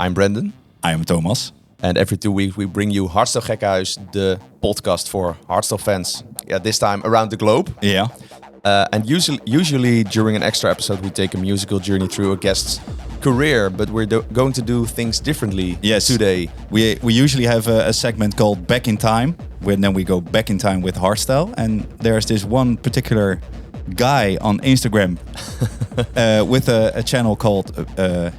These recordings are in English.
I'm Brandon. I am Thomas. And every 2 weeks we bring you Hardstyle Gekkenhuis, the podcast for hardstyle fans. Yeah, this time around the globe. Yeah. And usually during an extra episode we take a musical journey through a guest's career, but we're going to do things differently today. We usually have a segment called Back in Time, where then we go back in time with hardstyle. And there's this one particular guy on Instagram with a channel called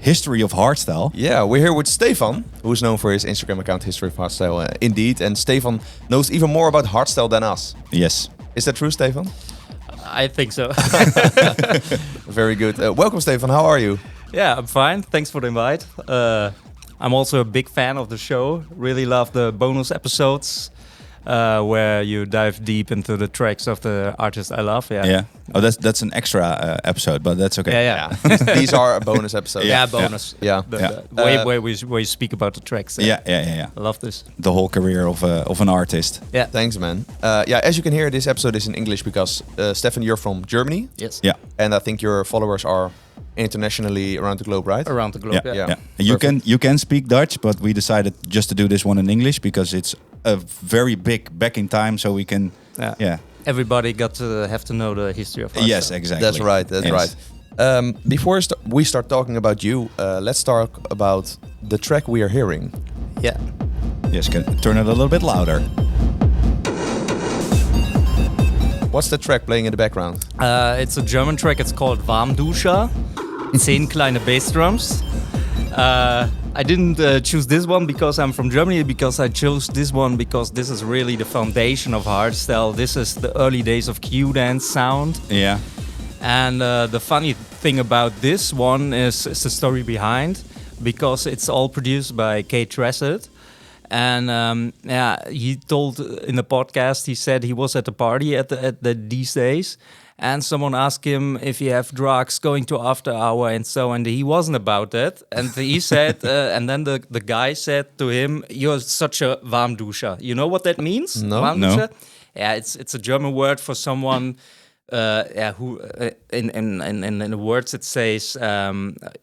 History of Hardstyle. Yeah, we're here with Stefan, who's known for his Instagram account History of Hardstyle, indeed. And Stefan knows even more about hardstyle than us. Yes. Is that true, Stefan? I think so. Very good. Welcome, Stefan. How are you? Yeah, I'm fine. Thanks for the invite. I'm also a big fan of the show. Really love the bonus episodes where you dive deep into the tracks of the artists I love. Yeah. Oh, that's an extra episode, but that's okay. Yeah. These are a bonus episodes. Yeah, bonus. Yeah. The way where you speak about the tracks. Yeah. I love this. The whole career of an artist. Yeah. Thanks, man. As you can hear, this episode is in English because Stefan, you're from Germany. Yes. Yeah. And I think your followers are internationally around the globe, right? Around the globe. Yeah. You can speak Dutch, but we decided just to do this one in English because it's a very big back in time, so we can. Yeah. Everybody got to have to know the history of hardstyle. Yes, exactly. That's right. That's right. Before we start talking about you, let's talk about the track we are hearing. Yeah. Yes, can turn it a little bit louder. What's the track playing in the background? It's a German track. It's called Warmduscher. 10 kleine bass drums. I didn't choose this one because I'm from Germany, because I chose this one because this is really the foundation of hardstyle. This is the early days of Q-dance sound. Yeah. And the funny thing about this one is the story behind, because it's all produced by Kate Tressett. And he told in the podcast, he said he was at a party at these days, and someone asked him if he have drugs going to after hour and he wasn't about that. And he said, and then the guy said to him, "You're such a Warmduscher." You know what that means? No. Warmduscher? Yeah, it's a German word for someone. Who in the words it says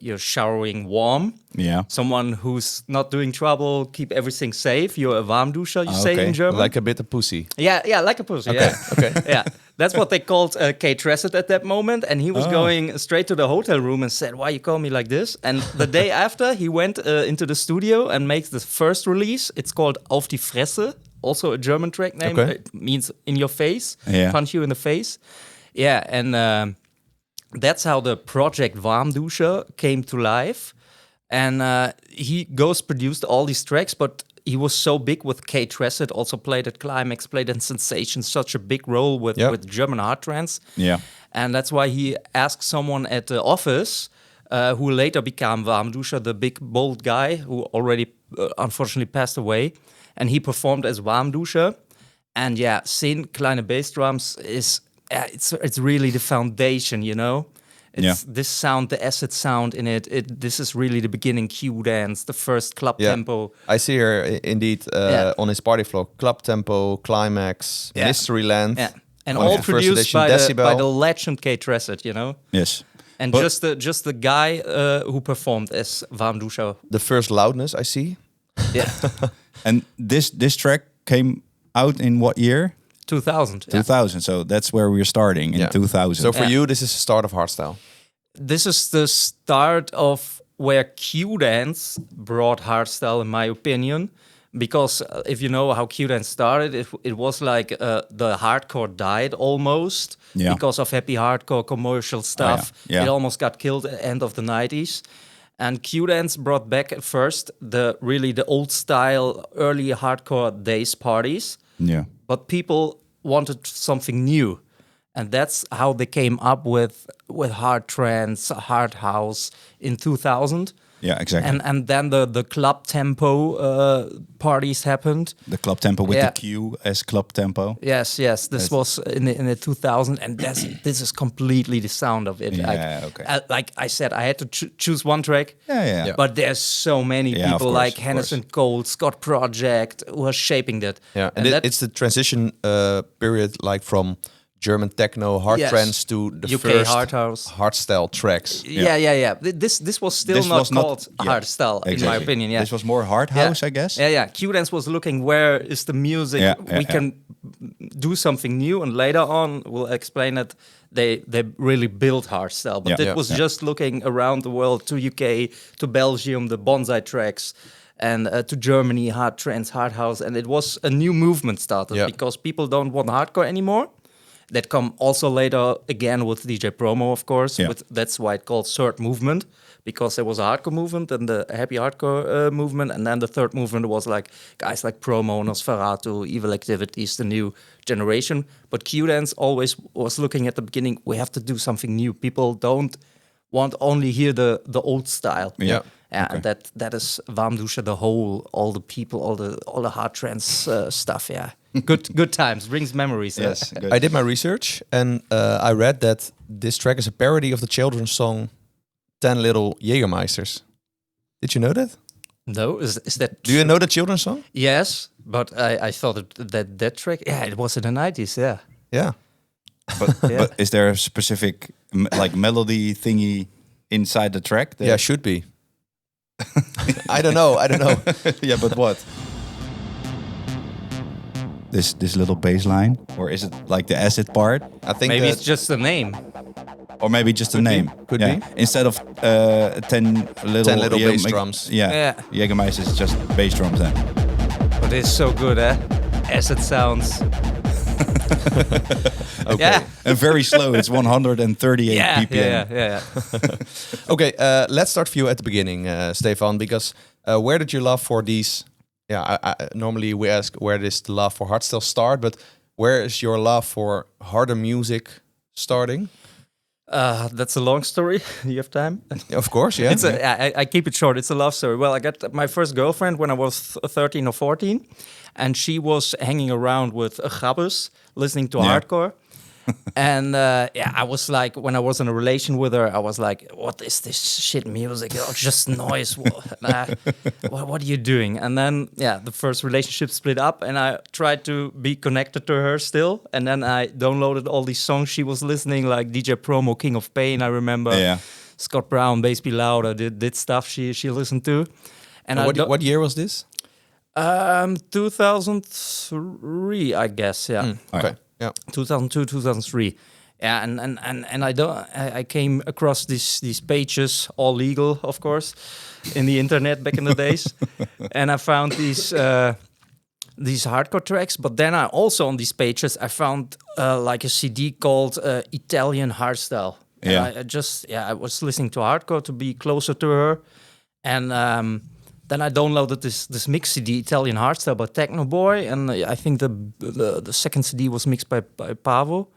you're showering warm. Yeah. Someone who's not doing trouble, keep everything safe. You're a Warmduscher, you say in German. Like a bit of pussy. Yeah, like a pussy. Okay. Yeah. Okay. Yeah, that's what they called Kate Tressett at that moment, and he was going straight to the hotel room and said, "Why you call me like this?" And the day after, he went into the studio and makes the first release. It's called Auf die Fresse, also a German track name. Okay. It means in your face, punch you in the face. Yeah, and that's how the project Warmduscher came to life. And he produced all these tracks, but he was so big with Kate Tressett, also played at Climax, played at Sensation, such a big role with German hard trance. Yeah. And that's why he asked someone at the office, who later became Warmduscher, the big, bold guy who already unfortunately passed away. And he performed as Warmduscher. And 10 kleine bass drums is... it's really the foundation, you know? It's this sound, the acid sound in it. This is really the beginning Q dance, the first club tempo. I see here indeed on his party vlog, club tempo, climax, Mysteryland. Yeah. And all produced by the legend Kate Tressett, you know? Yes. And just the guy who performed as Warmduscher. The first loudness I see. Yeah. And this track came out in what year? 2000. 2000. So that's where we're starting in 2000. So for you, this is the start of hardstyle. This is the start of where Q-dance brought hardstyle, in my opinion. Because if you know how Q-dance started, it was like the hardcore died almost because of happy hardcore commercial stuff. It almost got killed at the end of the 90s. And Q-dance brought back at first the old style, early hardcore days parties. Yeah. But people wanted something new. And that's how they came up with hard trance, hard house in 2000. Yeah, exactly. And then the club tempo parties happened. The club tempo with the Q as club tempo. Yes. This was in the 2000, and this is completely the sound of it. Like I said, I had to choose one track. Yeah. But there's so many people like Henderson Cole, Scott Project, who are shaping that. Yeah, and it's the transition period, like from German techno, hard Yes. trance to the UK first hard house. hardstyle tracks. Yeah. This was still This not was not- called yeah, hardstyle, in my opinion. Yeah. This was more hard Yeah. house, I guess. Yeah. Q-Dance was looking, where is the music? We can do something new, and later on we'll explain that they really built hardstyle. But it was just looking around the world, to UK, to Belgium, the bonsai tracks, and to Germany, hard trance, hard house, and it was a new movement started because people don't want hardcore anymore. That come also later again with DJ Promo, of course. Yeah. That's why it's called third movement, because there was a hardcore movement and the happy hardcore movement, and then the third movement was like guys like Promo, Nosferatu, Evil Activities, the new generation. But Q-Dance always was looking at the beginning, we have to do something new. People don't want only hear the old style. Yeah. And that is Warmduscher, all the people, all the hard trance stuff. Yeah, good times, brings memories. Yes. Good. I did my research and I read that this track is a parody of the children's song 10 Little Jägermeisters. Did you know that? No, is that? Do you know the children's song? Yes, but I thought that track. Yeah, it was in the 90s. Yeah. Yeah. But is there a specific like melody thingy inside the track? Yeah, should be. I don't know. Yeah, but what? This little bass line, or is it like the acid part, I think Maybe that it's just the name. or maybe just the name? Could yeah. be. Instead of 10 little bass drums. Yeah, Jägermeister is just bass drums then. But it's so good, eh? Acid sounds. okay. Yeah. And very slow. It's 138 BPM. Yeah. Okay, let's start for you at the beginning, Stefan, because where did your love for these? Yeah, I normally we ask where does the love for hardstyle start, but where is your love for harder music starting? That's a long story. You have time? Of course, yeah. I keep it short. It's a love story. Well, I got my first girlfriend when I was 13 or 14, and she was hanging around with grabbers, listening to hardcore. And I was like, when I was in a relation with her, I was like, what is this shit music? Oh, just noise. What are you doing? And then, the first relationship split up, and I tried to be connected to her still. And then I downloaded all these songs she was listening, like DJ Promo, King of Pain, I remember. Yeah. Scott Brown, Bass Be Louder, did stuff she listened to. And what year was this? 2003, I guess, yeah. Okay. Yeah. 2002, 2003. Yeah, and I came across these pages, all legal, of course, in the internet back in the days, and I found these hardcore tracks. But then I also on these pages I found like a CD called Italian Hardstyle. Yeah. And I was listening to hardcore to be closer to her, and then I downloaded this mix CD, Italian Hardstyle by Techno Boy, and I think the second CD was mixed by Pavo.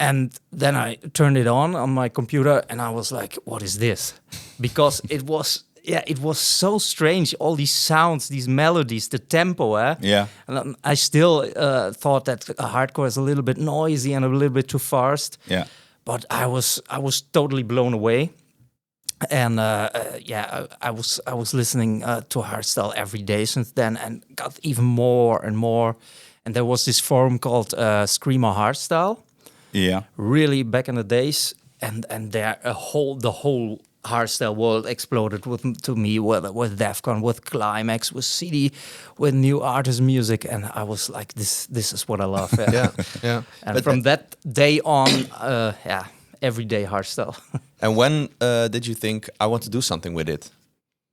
And then I turned it on my computer, and I was like, "What is this?" Because it was so strange. All these sounds, these melodies, the tempo, Yeah. And I still thought that hardcore is a little bit noisy and a little bit too fast. Yeah. But I was totally blown away. And I was listening to hardstyle every day since then, and got even more and more. And there was this forum called Screamer Hardstyle, Yeah. really back in the days, and there the whole hardstyle world exploded to me with Defcon, with Climax, with CD, with new artist music, and I was like, this is what I love. Yeah. And But from that day on, everyday hardstyle. And when did you think I want to do something with it,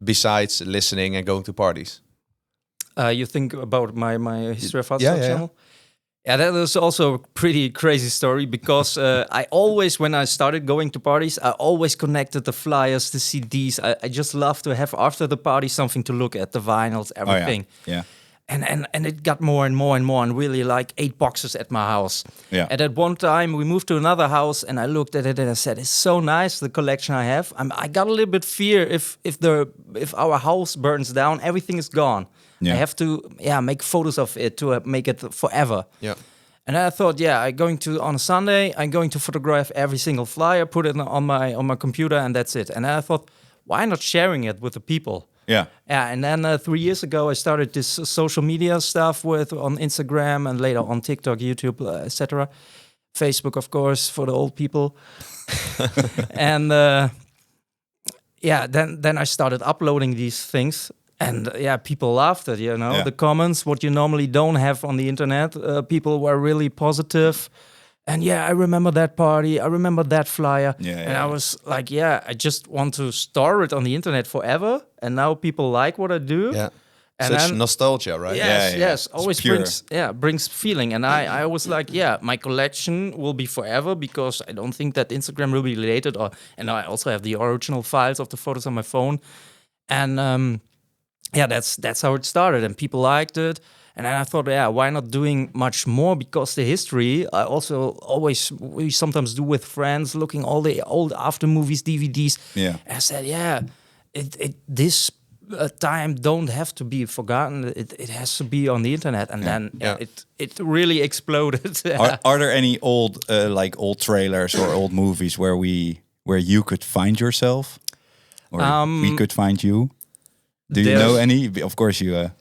besides listening and going to parties? You think about my history of hardstyle Yeah. channel? Yeah, that is also a pretty crazy story, because I always, when I started going to parties, I always connected the flyers, the CDs. I just love to have after the party something to look at, the vinyls, everything. Yeah. And it got more and more and more, and really like 8 boxes at my house. Yeah. And at one time we moved to another house, and I looked at it and I said, "It's so nice, the collection I have." I got a little bit fear if our house burns down, everything is gone. Yeah. I have to make photos of it to make it forever. Yeah. And I thought, on a Sunday, I'm going to photograph every single flyer, put it on my computer, and that's it. And I thought, why not sharing it with the people? Yeah. Yeah, and then 3 years ago, I started this social media stuff on Instagram, and later on TikTok, YouTube, etc. Facebook, of course, for the old people. And then I started uploading these things. And people laughed at, the comments, what you normally don't have on the internet. People were really positive. And I remember that party. I remember that flyer. I was like, I just want to store it on the internet forever. And now people like what I do. Yeah. And Such then, nostalgia, right? Yes. Always brings feeling. And I always like, my collection will be forever because I don't think that Instagram will be related. And I also have the original files of the photos on my phone. And that's how it started. And people liked it. And then I thought, why not doing much more? Because the history, we sometimes do with friends, looking all the old after movies, DVDs. Yeah. And I said, this time don't have to be forgotten. It has to be on the internet. And then it really exploded. Are there any old trailers or old movies where you could find yourself, or we could find you? Do you know any? Of course, you.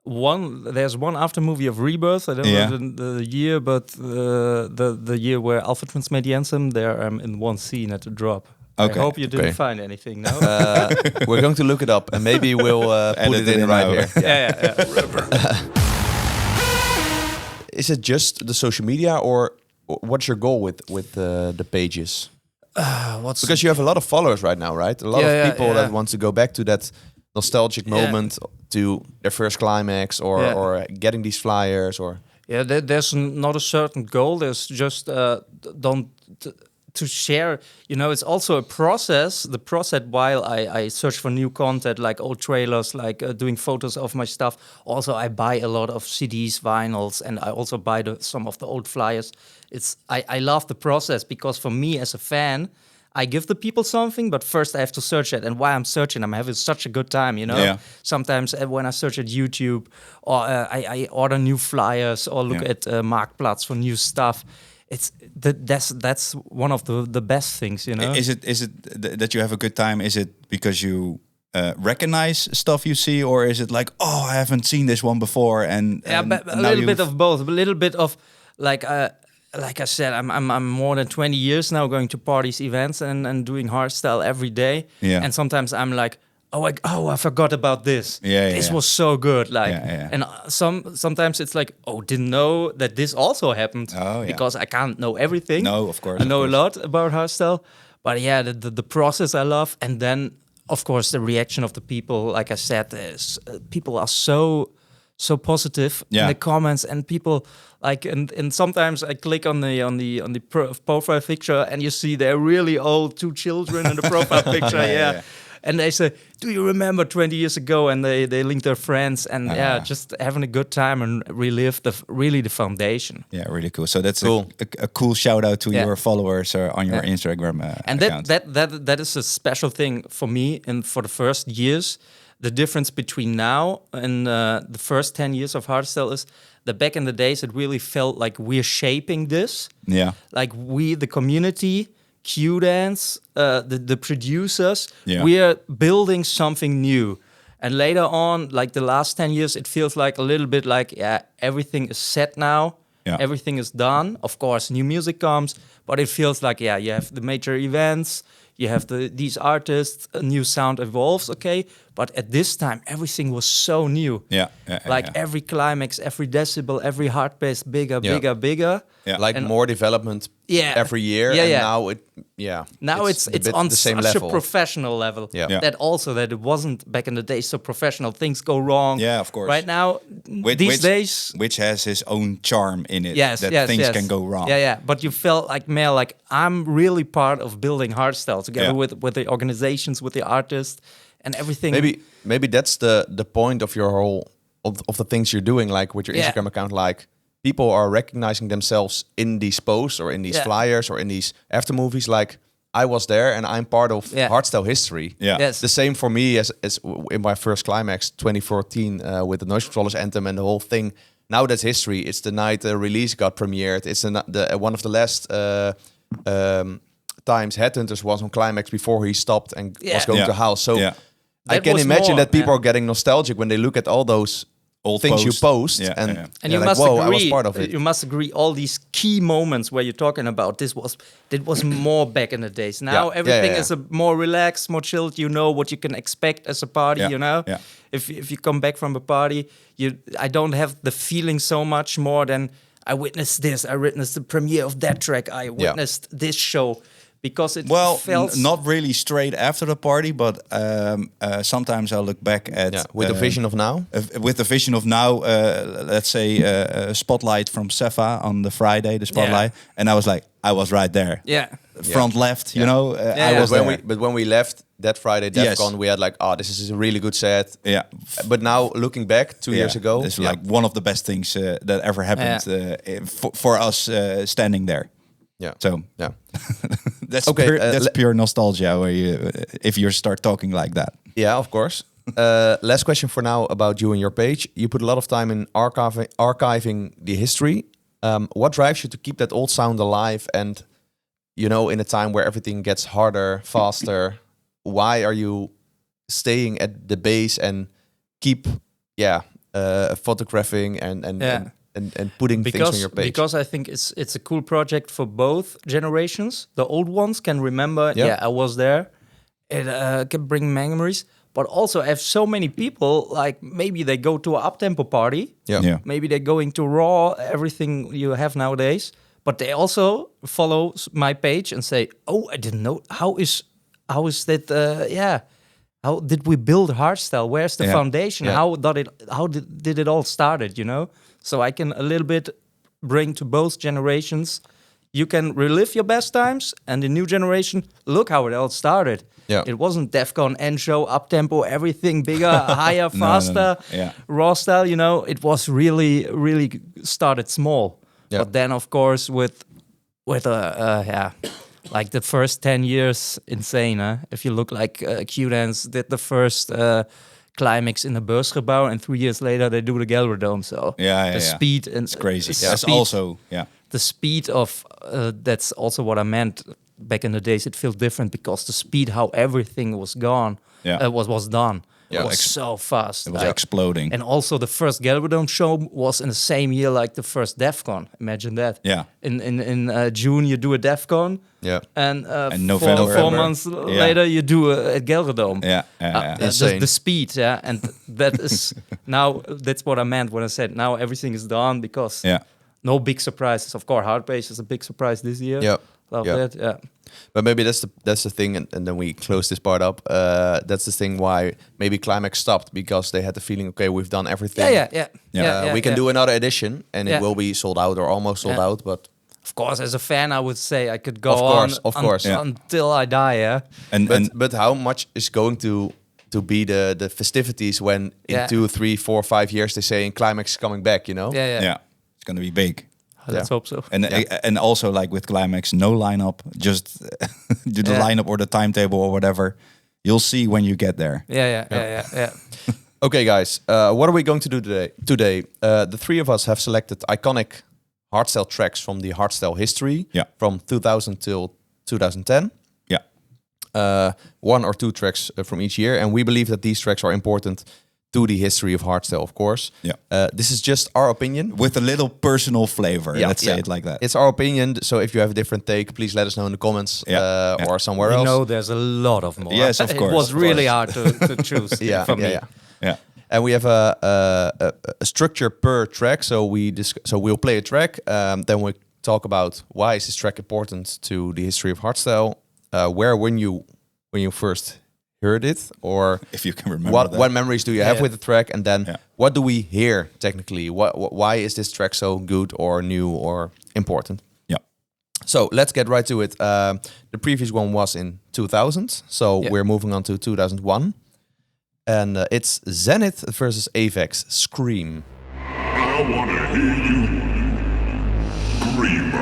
There's one after movie of Rebirth. I don't know the year, but the year where Alpha Twins made the anthem. There, in one scene at the drop. Okay. I hope you didn't find anything. No, we're going to look it up, and maybe we'll put it in right here. Yeah. Is it just the social media, or what's your goal with the pages? Because you have a lot of followers right now, right? A lot of people that want to go back to that nostalgic moment, to their first climax, or getting these flyers, or there's not a certain goal. There's just to share. It's also a process. The process while I search for new content, like old trailers, like doing photos of my stuff. Also, I buy a lot of CDs, vinyls, and I also buy some of the old flyers. I love the process because for me as a fan, I give the people something, but first I have to search it. And while I'm searching, I'm having such a good time, Yeah. Sometimes when I search at YouTube, or I order new flyers, or look at Marktplaats for new stuff. That's one of the best things, Is it that you have a good time? Is it because you recognize stuff you see, or is it like, I haven't seen this one before? But a little bit of both. A little bit of like I said, I'm more than 20 years now going to parties, events, and doing hardstyle every day. Yeah. And sometimes I'm like, I forgot about this. This was so good. And sometimes it's like, didn't know that this also happened. Because I can't know everything. No, of course. I know a lot about hardstyle, but the process I love, and then of course the reaction of the people. Like I said, people are so positive in the comments, and people and sometimes I click on the profile picture, and you see they're really old, 2 children in the profile picture. And they say, do you remember 20 years ago? And they link their friends, and just having a good time and relive the foundation. Yeah, really cool. So that's cool. a cool shout out to your followers on your Instagram and account. that is a special thing for me, and for the first years. The difference between now and the first 10 years of hardstyle is that back in the days, it really felt like we're shaping this. Yeah. Like we, the community, Q-Dance, the producers, Yeah. we're building something new. And later on, like the last 10 years, it feels like a little bit like, everything is set now. Yeah. Everything is done. Of course, new music comes, but it feels like, you have the major events, you have these artists, a new sound evolves, okay? But at this time, everything was so new. Every climax, every decibel, every heart bass, bigger. Yeah. Like and more development every year. And now it's the on the same such level. a professional level. Yeah. That it wasn't back in the day so professional. Things go wrong. Yeah, of course. Right now, these days, which has his own charm in it. Yes, things can go wrong. Yeah. But you felt like I'm really part of building hardstyle together with the organizations, with the artists, and everything. Maybe that's the point of your whole of the things you're doing, like with your Instagram account. Like people are recognizing themselves in these posts or in these flyers or in these after movies. Like I was there and I'm part of hardstyle history. Yeah. Yes. The same for me as in my first climax 2014 with the Noise Controllers anthem and the whole thing. Now that's history. It's the night the release got premiered. It's one of the last times Headhunters was on climax before he stopped and was going to house. So I can imagine that people are getting nostalgic when they look at all those Old things you post, Yeah, and, yeah. And you're you like, must whoa, agree. I was part of it. You must agree. All these key moments where you're talking about this was more back in the days. Now everything is a more relaxed, more chilled. You know what you can expect as a party. Yeah, You know, yeah. if you come back from a party, I don't have the feeling so much more than I witnessed this. I witnessed the premiere of that track. I witnessed this show. Because it felt not really straight after the party, but sometimes I look back at with the vision of now. With the vision of now, let's say spotlight from Sefa on the Friday, the spotlight, and I was like, I was right there, front left, you know, I was there. But when we left that Friday DEFCON, we had like, oh, this is a really good set. Yeah. But now looking back 2 years ago, it's like one of the best things that ever happened for us standing there. Yeah. So that's okay. That's pure nostalgia. Where if you start talking like that. Yeah, of course. Last question for now about you and your page. You put a lot of time in archiving the history. What drives you to keep that old sound alive? And you know, in a time where everything gets harder, faster, why are you staying at the base and keep photographing and putting things on your page? Because I think it's a cool project for both generations. The old ones can remember, I was there. It can bring memories. But also I have so many people, like maybe they go to an up-tempo party. Yeah. Maybe they're going to Raw, everything you have nowadays. But they also follow my page and say, oh, I didn't know. How is that, how did we build Hardstyle? Where's the foundation? Yeah. How did it all started, you know? So I can a little bit bring to both generations. You can relive your best times, and the new generation, look how it all started. Yeah. It wasn't DEFCON, End-Show, up-tempo, everything bigger, higher, faster, raw style, you know. It was really, really started small. Yeah. But then, of course, with like the first 10 years, insane, huh? If you look like Q-Dance did the first... climax in the Beursgebouw, and 3 years later they do the Gelredome. So the speed and it's crazy. That's Speed, also the speed of that's also what I meant back in the days. It felt different because the speed how everything was gone was done. Yeah. It was so fast. It was exploding. And also the first Gelredome show was in the same year like the first DEFCON. Imagine that. Yeah. In June you do a DEFCON. Yeah. And November. 4 months later you do a Gelredome. The speed, and that is now that's what I meant when I said now everything is done because no big surprises. Of course, Hardbase is a big surprise this year. Yeah. Love that. Yeah. But maybe that's the thing, and then we close this part up. That's the thing why maybe Climax stopped, because they had the feeling, okay, we've done everything. We can do another edition, and it will be sold out or almost sold out. But of course, as a fan, I would say I could go of course, until I die. Yeah. But how much is going to be the festivities when in 2, 3, 4, 5 years they say Climax is coming back? You know? Yeah. It's going to be big. Let's hope so. And also like with Climax, no lineup, just do the lineup or the timetable or whatever. You'll see when you get there. Yeah. Okay, guys, what are we going to do today? The three of us have selected iconic hardstyle tracks from the hardstyle history from 2000 till 2010. Yeah. 1 or 2 tracks from each year. And we believe that these tracks are important to the history of hardstyle, of course. Yeah. This is just our opinion. With a little personal flavor, let's say it like that. It's our opinion, so if you have a different take, please let us know in the comments or somewhere else. We know there's a lot of more. Yes, of course. It was really hard to choose for me. Yeah. And we have a structure per track, so we'll play a track, then we talk about why is this track important to the history of hardstyle, when you first heard it, or if you can remember what memories do you have with the track, and then what do we hear technically? Why is this track so good or new or important? Yeah. So let's get right to it. The previous one was in 2000, so we're moving on to 2001, and it's Zenith versus Avex. Scream. I wanna hear you scream.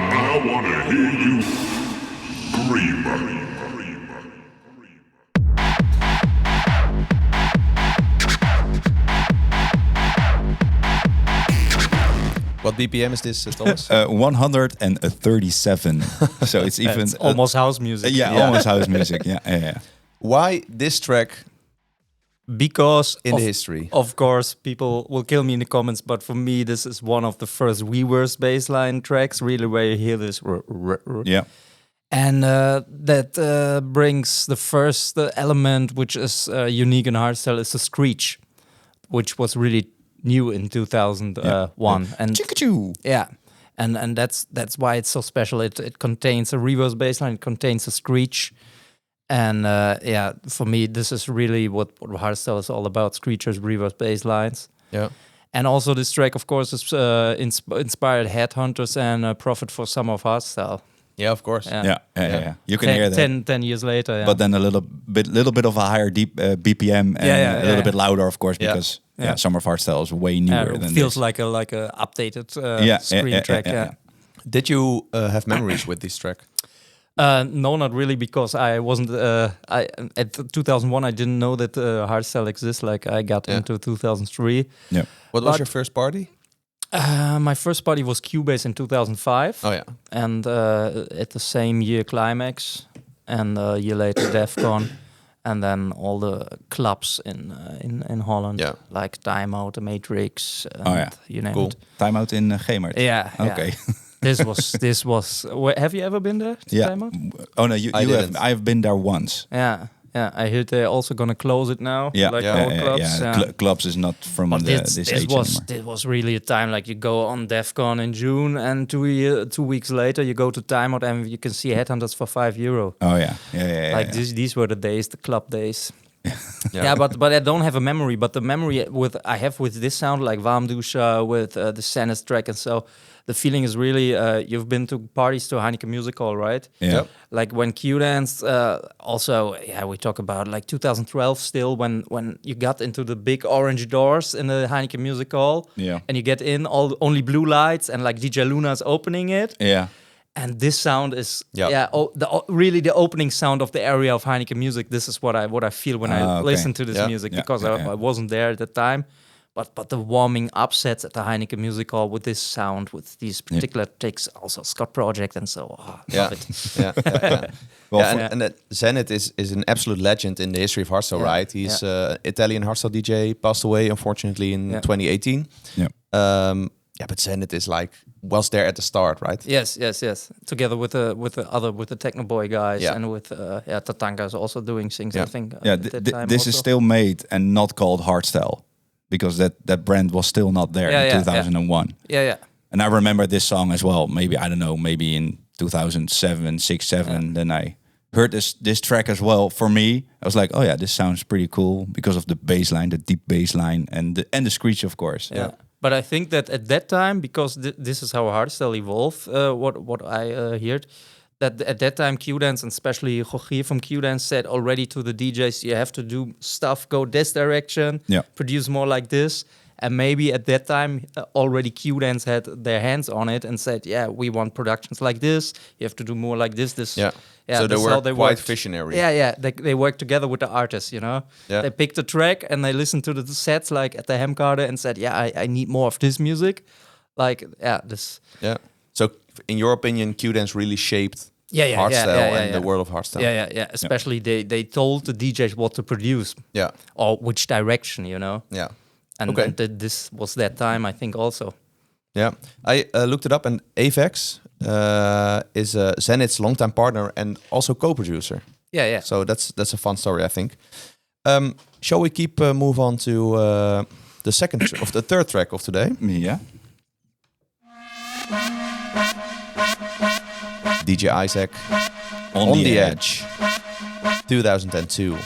I wanna hear you What BPM is this, Thomas? 137. So it's even It's almost house music. almost house music. Yeah. Why this track Because in of, the history? of course, people will kill me in the comments, but for me, this is one of the first reverse bassline tracks, really, where you hear this. Yeah. And that brings the first element, which is unique in hardstyle, is the screech, which was really new in 2001. And Chicka-choo. yeah, and that's why it's so special. It contains a reverse bassline, it contains a screech. And for me, this is really what hardstyle is all about: screechers, reverse bass lines. Yeah. And also, this track, of course, is inspired Headhunters and Profit for Summer of Hardstyle. Yeah, of course. Yeah. You can hear that. 10 years later. Yeah. But then a little bit of a higher BPM and a little bit louder, of course, because Summer of Hardstyle is way newer than feels this. like a updated screen track. Yeah. Did you have memories with this track? No, not really, because I wasn't. At 2001, I didn't know that hardstyle exists. Like I got into 2003. Yeah. What was your first party? My first party was Cubase in 2005. Oh yeah. And at the same year, Climax, and a year later, DEFCON, and then all the clubs in Holland, like Time Out, The Matrix, and you name it. Time Out in Gemert. Yeah. Okay. This was. Have you ever been there? To Time Out? Oh no, you have. didn't. I've been there once. Yeah. I heard they're also gonna close it now. Like all clubs. Clubs is not from this age anymore. This was really a time like you go on DEFCON in June, and 2 weeks later you go to Time Out and you can see Headhunters for €5. Oh yeah. Like these were the days, the club days. But I don't have a memory. But the memory I have with this sound, like Warmduscher, with the Sanus track, and so the feeling is really you've been to parties to Heineken Music Hall, right? Yeah. Yep. Like when Q-Dance, also, we talk about like 2012 still, when you got into the big orange doors in the Heineken Music Hall, and you get in, only blue lights, and like DJ Luna's opening it. Yeah. And this sound is really the opening sound of the area of Heineken Music. This is what I feel when I listen to this music, because I wasn't there at the time. But the warming up sets at the Heineken Music Hall with this sound, with these particular takes, also Scott Project, and so love it. And that Zenit is an absolute legend in the history of hardstyle, right? He's Italian hardstyle DJ, passed away unfortunately in 2018. But Zenit is was there at the start, right? Yes. Together with the Techno Boy guys, and with Tatanka is also doing things. I think. This is still made and not called hardstyle, because that brand was still not there in 2001. Yeah. And I remember this song as well. Maybe I don't know. Maybe in 2007, 6, 7. Then I heard this track as well. For me, I was like, oh yeah, this sounds pretty cool because of the bass line, the deep bass line, and the screech, of course. Yeah. But I think that at that time, because this is how hardstyle evolved, what I heard, that at that time Q-Dance, and especially Rogier from Q-Dance, said already to the DJs, you have to do stuff, go this direction, produce more like this. And maybe at that time already Q-Dance had their hands on it and said, we want productions like this, you have to do more like this. So they were quite visionary. They worked together with the artists, They picked a track and they listened to the sets like at the Hemkade and said, I need more of this music. So in your opinion, Q-Dance really shaped hardstyle and the world of hardstyle. Yeah. Especially they told the DJs what to produce. Yeah. Or which direction, Yeah. And this was that time, I think, also. Yeah, I looked it up, and Avex is Zenit's longtime partner and also co-producer. Yeah. So that's a fun story, I think. Shall we move on to the third track of today? Yeah. DJ Isaac, On the Edge, 2002.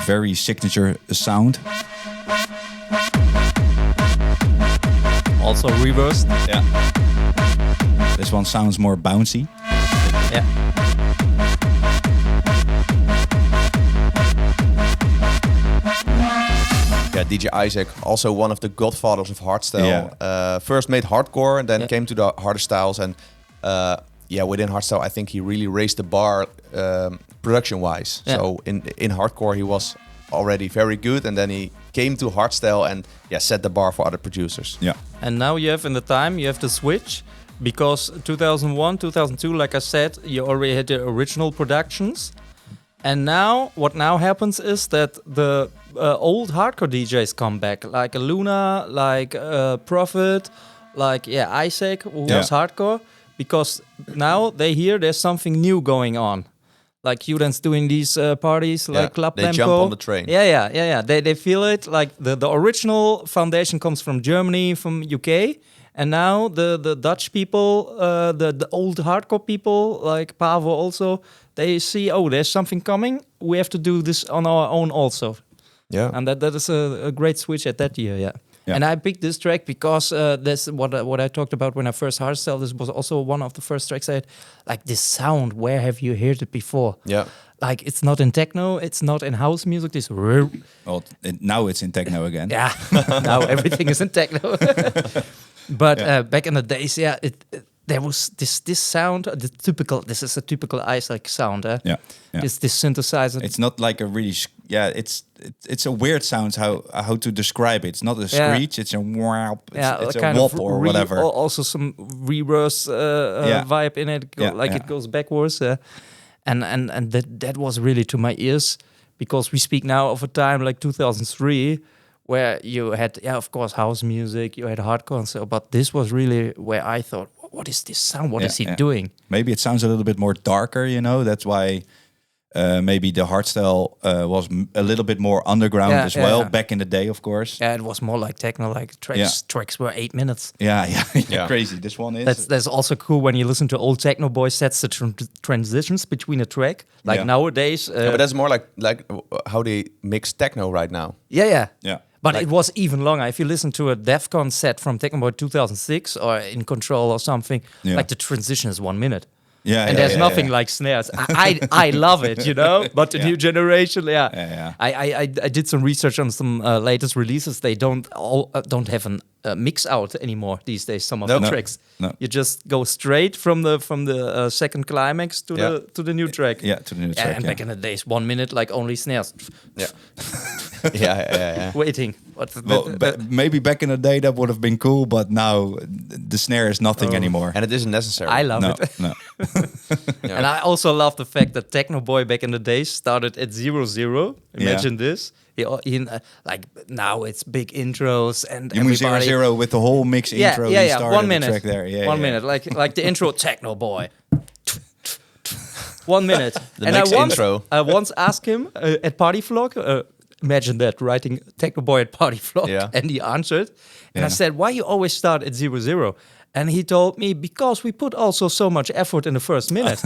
Very signature sound. Also reversed. Yeah. This one sounds more bouncy. Yeah. Yeah, DJ Isaac, also one of the godfathers of hardstyle. First made hardcore and then came to the harder styles, and within hardstyle, I think he really raised the bar production-wise. Yeah. So in hardcore, he was already very good, and then he came to hardstyle and set the bar for other producers. Yeah. And now you have the switch, because 2001, 2002, like I said, you already had the original productions. And now, what now happens is that the old hardcore DJs come back, like Luna, like Prophet, like Isaac, who was hardcore, because now they hear there's something new going on. Like Udens doing these parties, like Club they Lemko. jump on the train. Yeah. They feel it. Like the original foundation comes from Germany, from UK, and now the Dutch people, the old hardcore people, like Pavo also, they see, there's something coming. We have to do this on our own also. Yeah. And that is a great switch at that year. Yeah. Yeah. And I picked this track because that's what I talked about when I first hardstyle. This was also one of the first tracks I had. Like this sound, where have you heard it before? Yeah. Like it's not in techno, it's not in house music. This Well, now it's in techno again. now everything is in techno. But back in the days, there was this sound. This is a typical Isaac sound. Yeah. This synthesizer. It's not like a really it's a weird sound how to describe it. It's not a screech, it's a whop, it's a kind whop of or whatever. Also some reverse vibe in it, it goes backwards. And that was really to my ears, because we speak now of a time like 2003 where you had, of course, house music, you had hardcore and so, but this was really where I thought, what is this sound? What is he doing? Maybe it sounds a little bit more darker, That's why maybe the hardstyle was a little bit more underground as well. Yeah. Back in the day, of course. Yeah, it was more like techno. Like tracks were 8 minutes. Yeah. Crazy. This one is. That's also cool when you listen to old techno boys. That's the transitions between a track. Like nowadays. But that's more like how they mix techno right now. Yeah. But Like- it was even longer. If you listen to a DEFCON set from Techno Boy 2006 or In Control or something, like the transition is 1 minute. And there's nothing like snares. I love it, But the new generation, I did some research on some latest releases. They don't have a mix out anymore these days. Some of the tracks, you just go straight from the second climax to the new track. Yeah, to the new track. And back in the days, 1 minute, like only snares. Yeah. yeah. Waiting. Maybe back in the day that would have been cool, but now the snare is nothing anymore. And it isn't necessary. I love it. No. And I also love the fact that Techno Boy back in the days started at 0-0. Imagine this. Like now it's big intros and You mean everybody... 0-0 with the whole mix intro. You started 1 minute. The track there. 1 minute, like the intro Techno Boy. 1 minute. The next intro. I once asked him at Party Vlog. Imagine that, writing Techno Boy at Party Vlog, and he answered. And I said, "Why you always start at 0-0?" And he told me, because we put also so much effort in the first minute.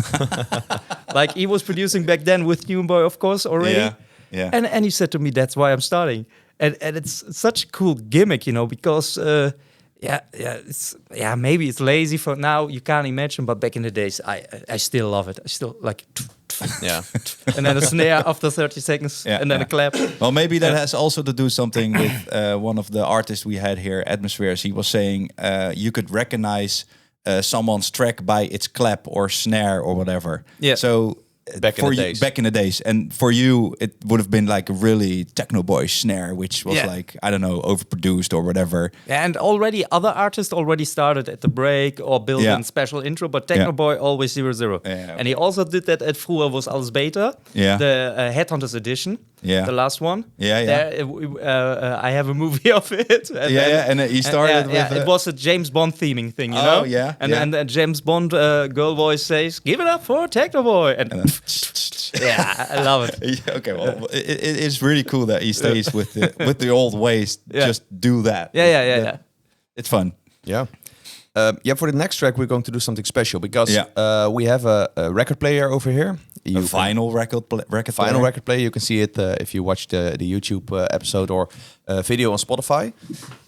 Like he was producing back then with Tune Boy, of course, already. Yeah. And he said to me, that's why I'm starting. And it's such a cool gimmick, because maybe it's lazy for now. You can't imagine, but back in the days, I still love it. I still like. Yeah. And then a snare after 30 seconds, and then a clap. Well, maybe that has also to do something with one of the artists we had here, Atmospheres. He was saying you could recognize someone's track by its clap or snare or whatever. Yeah. So Back in the days. And for you, it would have been like a really techno boy snare, which was like, I don't know, overproduced or whatever. And already other artists already started at the break or built in special intro, but Techno Boy always 0-0. And he also did that at Vroeger Was Alles Beter, the Headhunters edition, the last one. There, I have a movie of it. And he started with... it was a James Bond theming thing, you know? And James Bond girl voice says, "Give it up for Techno Boy." And I love it. Okay, well, it is really cool that he stays with the old ways. Just do that. Yeah. It's fun. Yeah. For the next track, we're going to do something special because we have a record player over here. A vinyl record player. You can see it if you watch the YouTube episode or video on Spotify.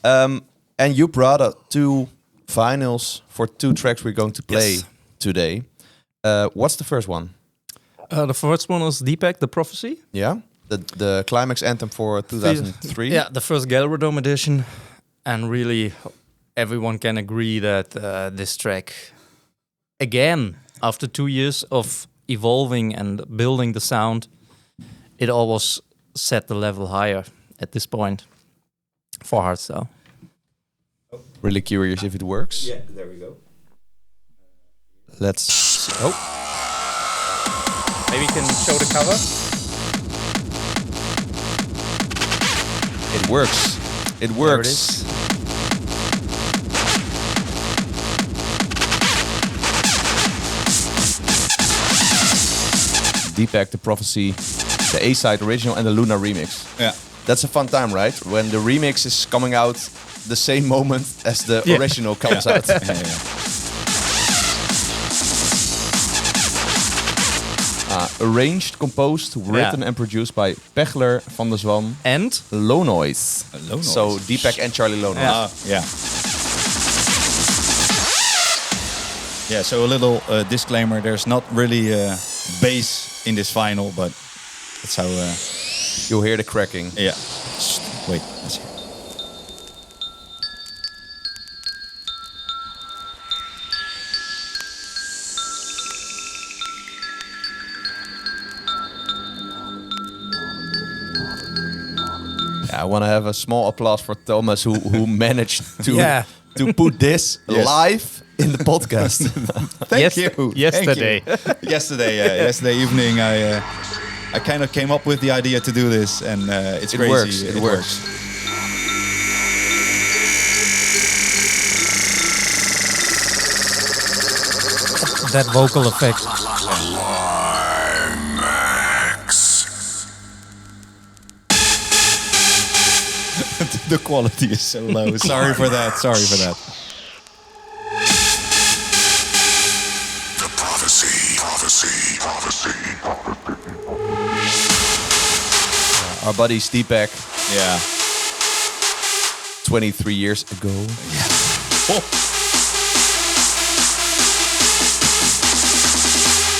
And you brought 2 vinyls for 2 tracks we're going to play today. What's the first one? The first one was Deepak, The Prophecy. Yeah, the climax anthem for 2003. Yeah, the first Galrodome edition. And really, everyone can agree that this track, again, after 2 years of evolving and building the sound, it always set the level higher at this point for hardstyle. Really curious if it works. Yeah, there we go. Let's see. Oh, Maybe you can show the cover. it works. It There it works. is. Deepak, the Prophecy, the A-side original and the Luna remix. Yeah. That's a fun time, right? When the remix is coming out the same moment as the original comes out. Arranged, composed, written and produced by Pechler, Van der Zwan, And Lonois. Lonois. So Deepak and Charlie Lonois. Yeah. Yeah, so a little disclaimer, there's not really bass in this final, but that's how... You'll hear the cracking. yeah. Wait, let's see. I want to have a small applause for Thomas who managed to Yeah. to put this Yes. live in the podcast. Thank you. yesterday. Thank you. Yesterday evening, I kind of came up with the idea to do this, and it's It crazy. works. It works. That vocal effect. The quality is so low. Sorry for that. The prophecy. Our buddy Deepak, Yeah. 23 years ago.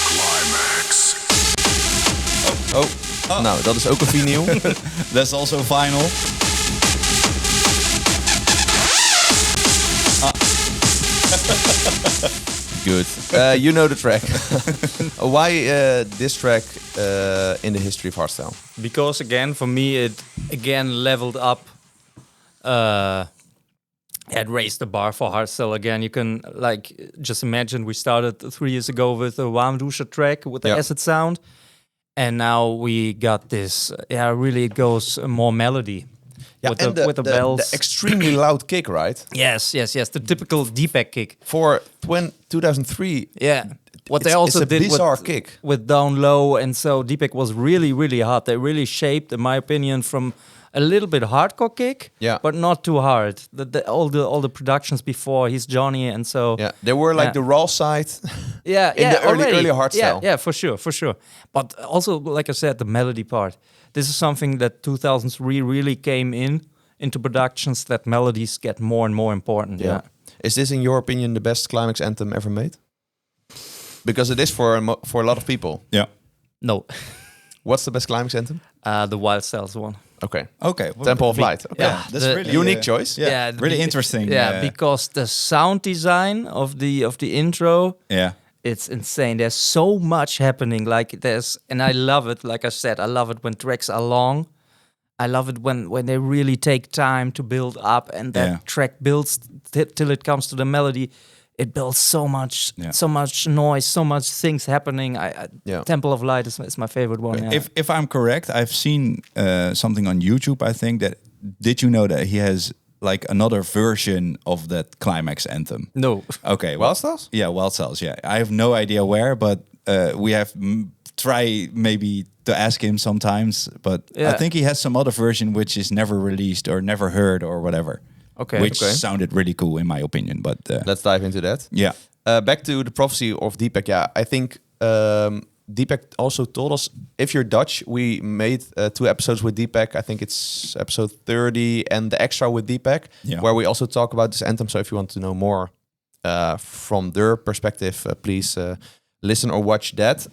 Climax. Oh, nou, dat is ook een vinyl. That's also final. Good. You know the track. Why this track in the history of hardstyle? Because again, for me, it again leveled up. It raised the bar for hardstyle again. You can just imagine we started 3 years ago with a Warmduscher track with the acid sound, and now we got this. Really, it goes more melody. With the bells. The extremely loud kick, right? Yes. The typical Deepak kick. For 2003. Yeah. What they It's also a did bizarre kick. with down low, and so Deepak was really, really hot. They really shaped, in my opinion, from a little bit hardcore kick, but not too hard. All the productions before, he's Johnny, and so they were like the raw side. in the early hardstyle. Yeah, for sure. But also, like I said, the melody part. This is something that 2003 really came into productions, that melodies get more and more important. Yeah. Is this, in your opinion, the best climax anthem ever made? Because it is for a lot of people. Yeah. No. What's the best climax anthem? The Wild Styles one. Okay. Temple of Light. Okay. Yeah, That's the really unique choice. Yeah, really interesting. Yeah, because the sound design of the intro, yeah, it's insane. There's so much happening. And I love it. Like I said, I love it when tracks are long. I love it when they really take time to build up, and that track builds till it comes to the melody. It builds so much noise, so much things happening. Temple of Light is my favorite one. Yeah. If I'm correct, I've seen something on YouTube. I think that. Did you know that he has like another version of that climax anthem? No. Okay. Wild Styles? Yeah, Wild Styles. Yeah, I have no idea where, but we have try maybe to ask him sometimes. But I think he has some other version which is never released or never heard or whatever. Okay. Which sounded really cool in my opinion. But let's dive into that. Yeah. Back to the prophecy of Deepak. Yeah, I think Deepak also told us, if you're Dutch, we made 2 episodes with Deepak. I think it's episode 30 and the extra with Deepak, where we also talk about this anthem. So if you want to know more from their perspective, please listen or watch that.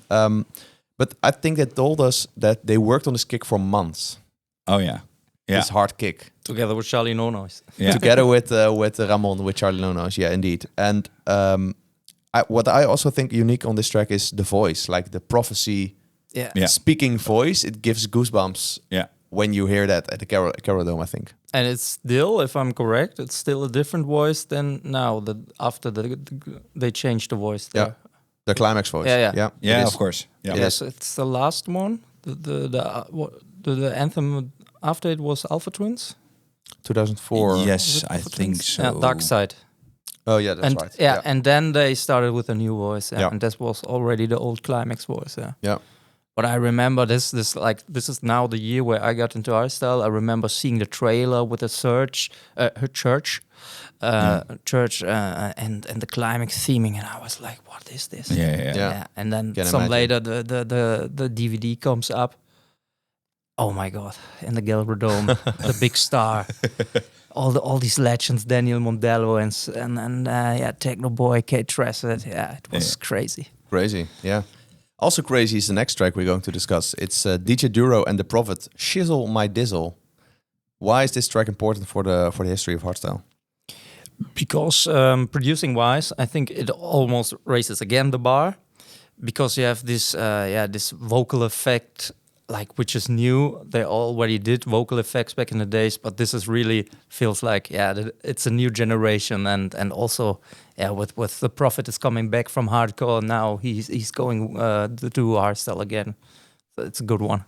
But I think they told us that they worked on this kick for months. Oh yeah. This hard kick. Together with Charlie Nonois. Yeah. Together with Ramon, with Charlie Lonos. Yeah, indeed. And what I also think unique on this track is the voice, like the prophecy Yeah. speaking voice. It gives goosebumps when you hear that at the Carol Dome, I think. And it's still, if I'm correct, it's still a different voice than now. After they changed the voice there. Yeah, the climax voice. Yeah, It of is. course. Yeah. Yes, it's the last one. The anthem after it was Alpha Twins. 2004. Yes, I Alpha think Twins? so. Yeah, Dark Side. Oh yeah, that's And right. and then they started with a new voice. Yeah. And that was already the old climax voice. Yeah. Yeah. But I remember this is now the year where I got into Hardstyle. I remember seeing the trailer with the church, and the climax theming, and I was like, "What is this?" Yeah. And then Can some imagine. later, the DVD comes up. Oh my god! In the Gallery Dome, the big star, all these legends, Daniel Mondello and Techno Boy, Kate Tressett. Yeah, it was crazy. Crazy. Yeah. Also crazy is the next track we're going to discuss. It's DJ Duro and the Prophet, Shizzle My Dizzle. Why is this track important for the history of hardstyle? Because producing wise, I think it almost raises again the bar, because you have this vocal effect, like, which is new. They already did vocal effects back in the days, but this is really feels like it's a new generation, and also with the Prophet is coming back from hardcore now. He's going to do hardstyle again. So it's a good one.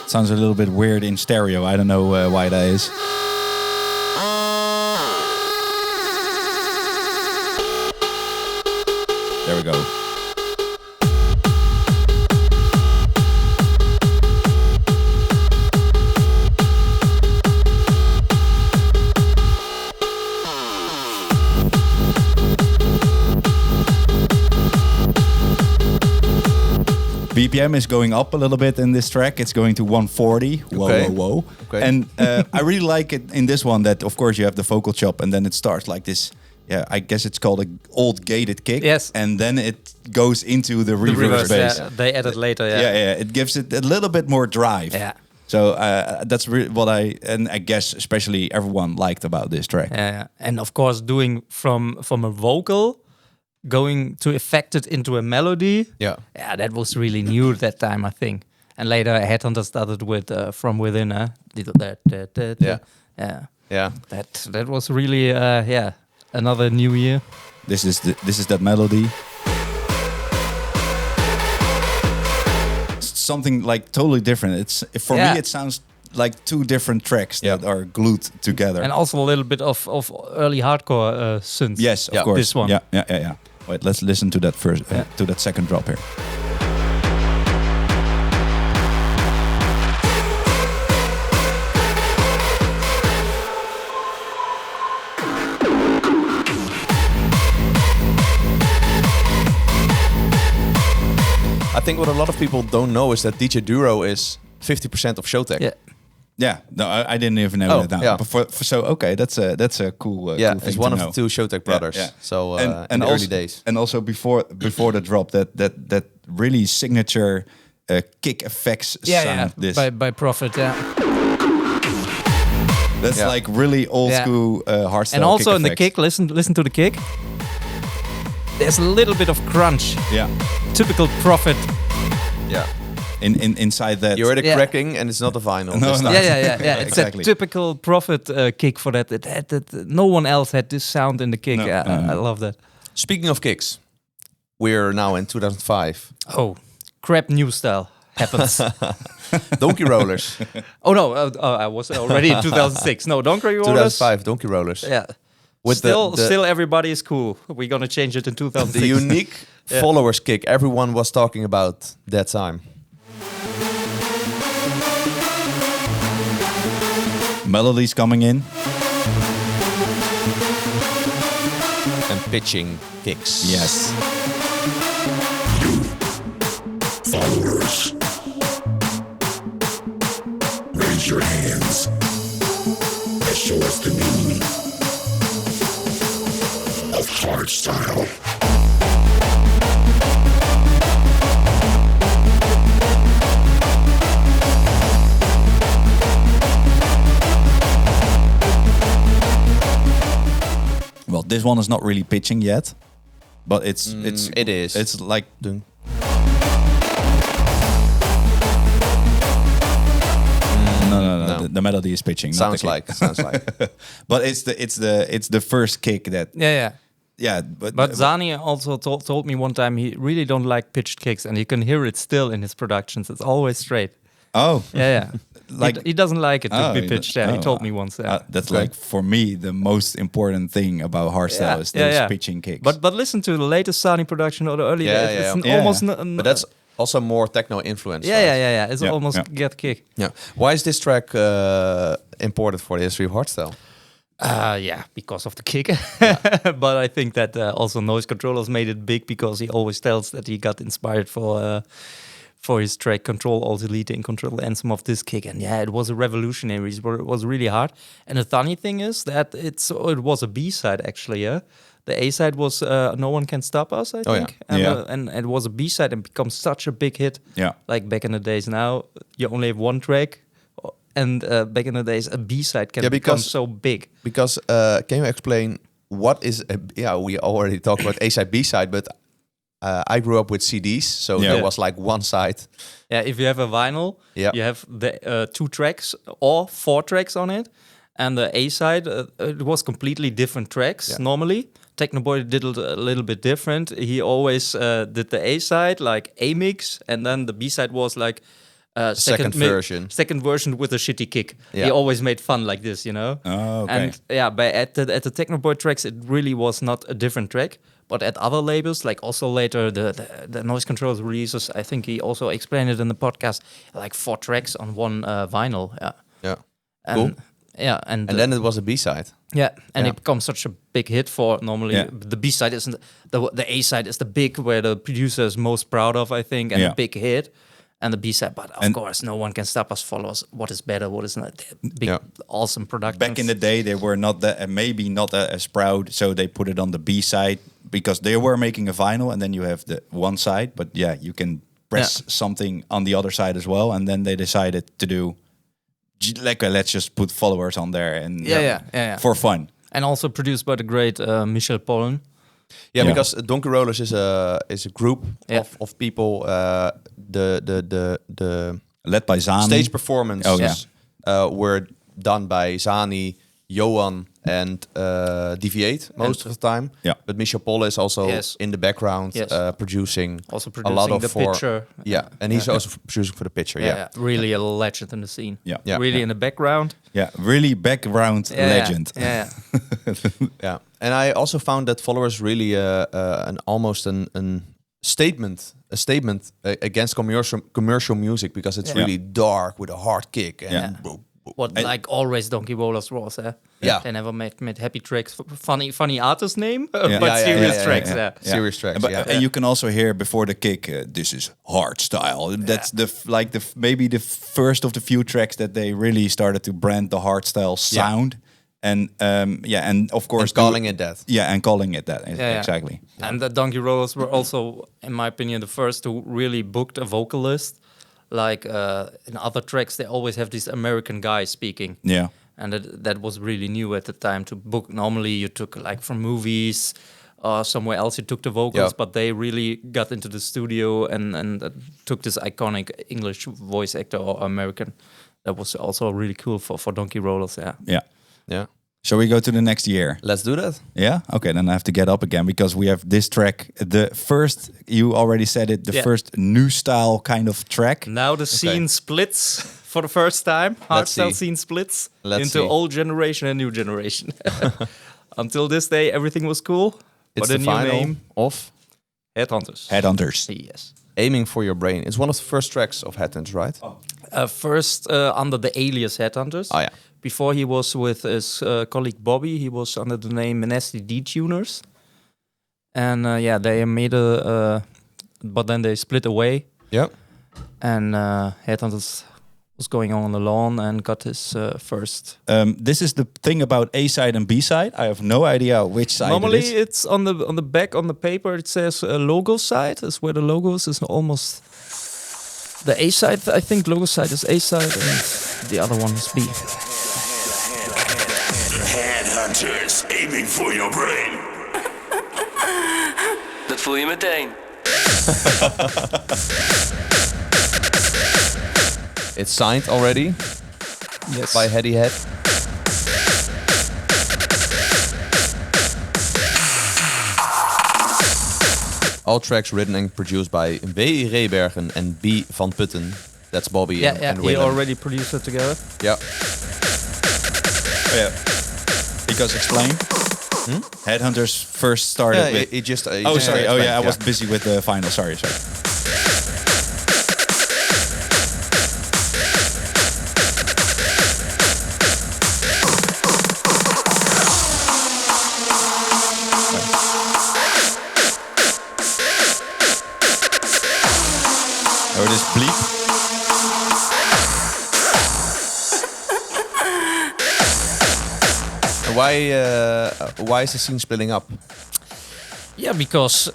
Sounds a little bit weird in stereo. I don't know why that is. There we go. BPM is going up a little bit in this track. It's going to 140. Whoa, Okay. whoa, whoa. Okay. And I really like it in this one that, of course, you have the vocal chop and then it starts like this. Yeah, I guess it's called a old gated kick. Yes. And then it goes into the reverse bass. Yeah, they added later. Yeah. It gives it a little bit more drive. Yeah. So that's what I guess especially everyone liked about this track. Yeah, and of course, doing from a vocal, going to affect it into a melody. Yeah. Yeah, that was really new at that time, I think. And later, Headhunters started with From Within. Yeah. Yeah. That was really another new year. This is that melody. Something like totally different. It's for me it sounds like two different tracks that are glued together. And also a little bit of early hardcore synth. Yes, of course. This one. Yeah. Wait, let's listen to that first, to that second drop here. I think what a lot of people don't know is that DJ Duro is 50% of Showtek. Yeah. Yeah, no, I didn't even know that. Now. Yeah. But that's a cool. Yeah, cool thing it's one to of know. the two Showtek brothers. Yeah. So and in the also, early days. and also before the drop, that really signature kick effects sound. This By Prophet. Yeah. that's like really old school hardstyle. And also kick in the effects. kick, listen to the kick. There's a little bit of crunch. Yeah, Typical Prophet. Yeah. inside that. You heard a Yeah. cracking and it's not a vinyl. No, It's no. not. Yeah. It's Exactly. a typical Prophet kick for that. No one else had this sound in the kick. No, I love that. Speaking of kicks, we're now in 2005. Oh, crap new style happens. Donkey Rollers. Oh no, I was already in 2006. No, Donkey Rollers. 2005 Donkey Rollers. Yeah. With Still everybody is cool. We're gonna change it in 2006. the unique followers kick everyone was talking about that time. Melodies coming in. And pitching kicks. Yes. Followers, raise your hands and show us the meaning of Hardstyle. Well, this one is not really pitching yet, but It is. It's like Dun. no. The melody is pitching. not the Sounds kick. like. But it's the first kick that But Zani also told me one time he really don't like pitched kicks, and you can hear it still in his productions. It's always straight. oh Yeah. Like- he doesn't like it to Oh, be he pitched. do- Yeah, he oh, told me once. Yeah. that's like for me the most important thing about hardstyle is those pitching kicks. But listen to the latest Sani production or the earlier. Yeah, it's yeah. Yeah. almost. But that's also more techno influence. Yeah. It's Yeah, almost yeah. get kick. Yeah. Why is this track important for the history of hardstyle? Because of the kick. But I think that also Noise Controllers made it big because he always tells that he got inspired for his track Control Alt Delete and Control Anthem of this kick. And yeah, it was a revolutionary. It was really hard. And the funny thing is that it was a B-side actually, yeah? The A-side was No One Can Stop Us, I think. yeah. And, Yeah. and it was a B-side and become such a big hit. Yeah. Like back in the days. Now you only have one track. And back in the days, a B-side can become so big. Because can you explain what is we already talked about A-side, B-side, but I grew up with CDs, so Yeah. there was like one side. Yeah, if you have a vinyl, Yeah. you have the 2 tracks or 4 tracks on it. And the A-side, it was completely different tracks Yeah. normally. Technoboy did it a little bit different. He always did the A-side, like A-mix, and then the B-side was like... Second version. Second version with a shitty kick. Yeah. He always made fun like this, you know? Oh, okay. And yeah, at the Technoboy tracks, it really was not a different track. But at other labels, like also later the Noise Controllers releases, I think he also explained it in the podcast, like 4 tracks on one vinyl. Yeah. Yeah. And, Cool. Yeah, and And then it was a B-side. it becomes such a big hit for normally Yeah. the B side isn't the A side is the big where the producer is most proud of, I think, and Yeah. a big hit. And the B side, but of And- course, no one can stop us. Follows what is better, what is not. Big, Yeah. awesome production. Back in the day, they were not that, maybe not as proud, so they put it on the B side because they were making a vinyl, and then you have the one side. But yeah, you can press something on the other side as well, and then they decided to do like let's just put followers on there and Yeah. for fun. And also produced by the great Michel Pollen. Yeah, Yeah. because Donkey Rollers is a group Yeah. of people. The Led by Zani. stage performance Oh, yeah. were done by Zani, Johan, and Deviate most of the time. Yeah. But Michel Polle is also Yes. in the background Yes. Producing Also a lot producing of the for picture. Yeah, and he's also producing for the picture. Yeah. Really a legend in the scene. Yeah. Yeah. Really in the background. Yeah, really background legend. Yeah. Yeah, and I also found that Followers really an almost an statement against commercial music, because it's really dark with a hard kick and Yeah. What like always Donkey Rollers was, eh? Yeah. They never made happy tracks. Funny artist name, Yeah. but Yeah, serious tracks. Yeah. serious tracks. But, yeah. and you can also hear before the kick, this is hardstyle. That's maybe the first of the few tracks that they really started to brand the hardstyle sound. And and of course And calling it that. Yeah, and calling it that Yeah. exactly. And the Donkey Rollers were also, in my opinion, the first to really booked a vocalist. Like in other tracks, they always have this American guy speaking. Yeah, And that was really new at the time to book. Normally you took like from movies or somewhere else you took the vocals, Yeah. but they really got into the studio and took this iconic English voice actor or American. That was also really cool for Donkey Rollers, yeah. Yeah. Shall we go to the next year? Let's do that. Yeah? Okay, then I have to get up again because we have this track. The first, you already said it, the first new style kind of track. Now the scene splits for the first time. Hardstyle see. scene splits Let's into see. old generation and new generation. Until this day, everything was cool. It's but a the new final name, of Headhunters. Headhunters. Yes. Aiming for Your Brain. It's one of the first tracks of Headhunters, right? First under the alias Headhunters. Oh, yeah. Before he was with his colleague Bobby, he was under the name Nasty D-Tuners. And they made but then they split away. Yeah. And Headhunters was going on the lawn and got his first. This is the thing about A side and B side. I have no idea which side Normally, it is. it's on the back on the paper. It says logo side. Is where the logo is almost the A side. I think logo side is A side, and the other one is B. Headhunters aiming for your brain. Dat voel je meteen. It's signed already Yes. by Heady Head. All tracks written and produced by B. Rebergen and B. Van Putten. That's Bobby Yeah, and we Willem. already produced it together. Yeah. Oh, yeah. Because explain. Headhunters first started with... It just. Oh, sorry. Oh, yeah. I was busy with the final. Sorry. Oh, this bleep. Why is the scene splitting up? Yeah, because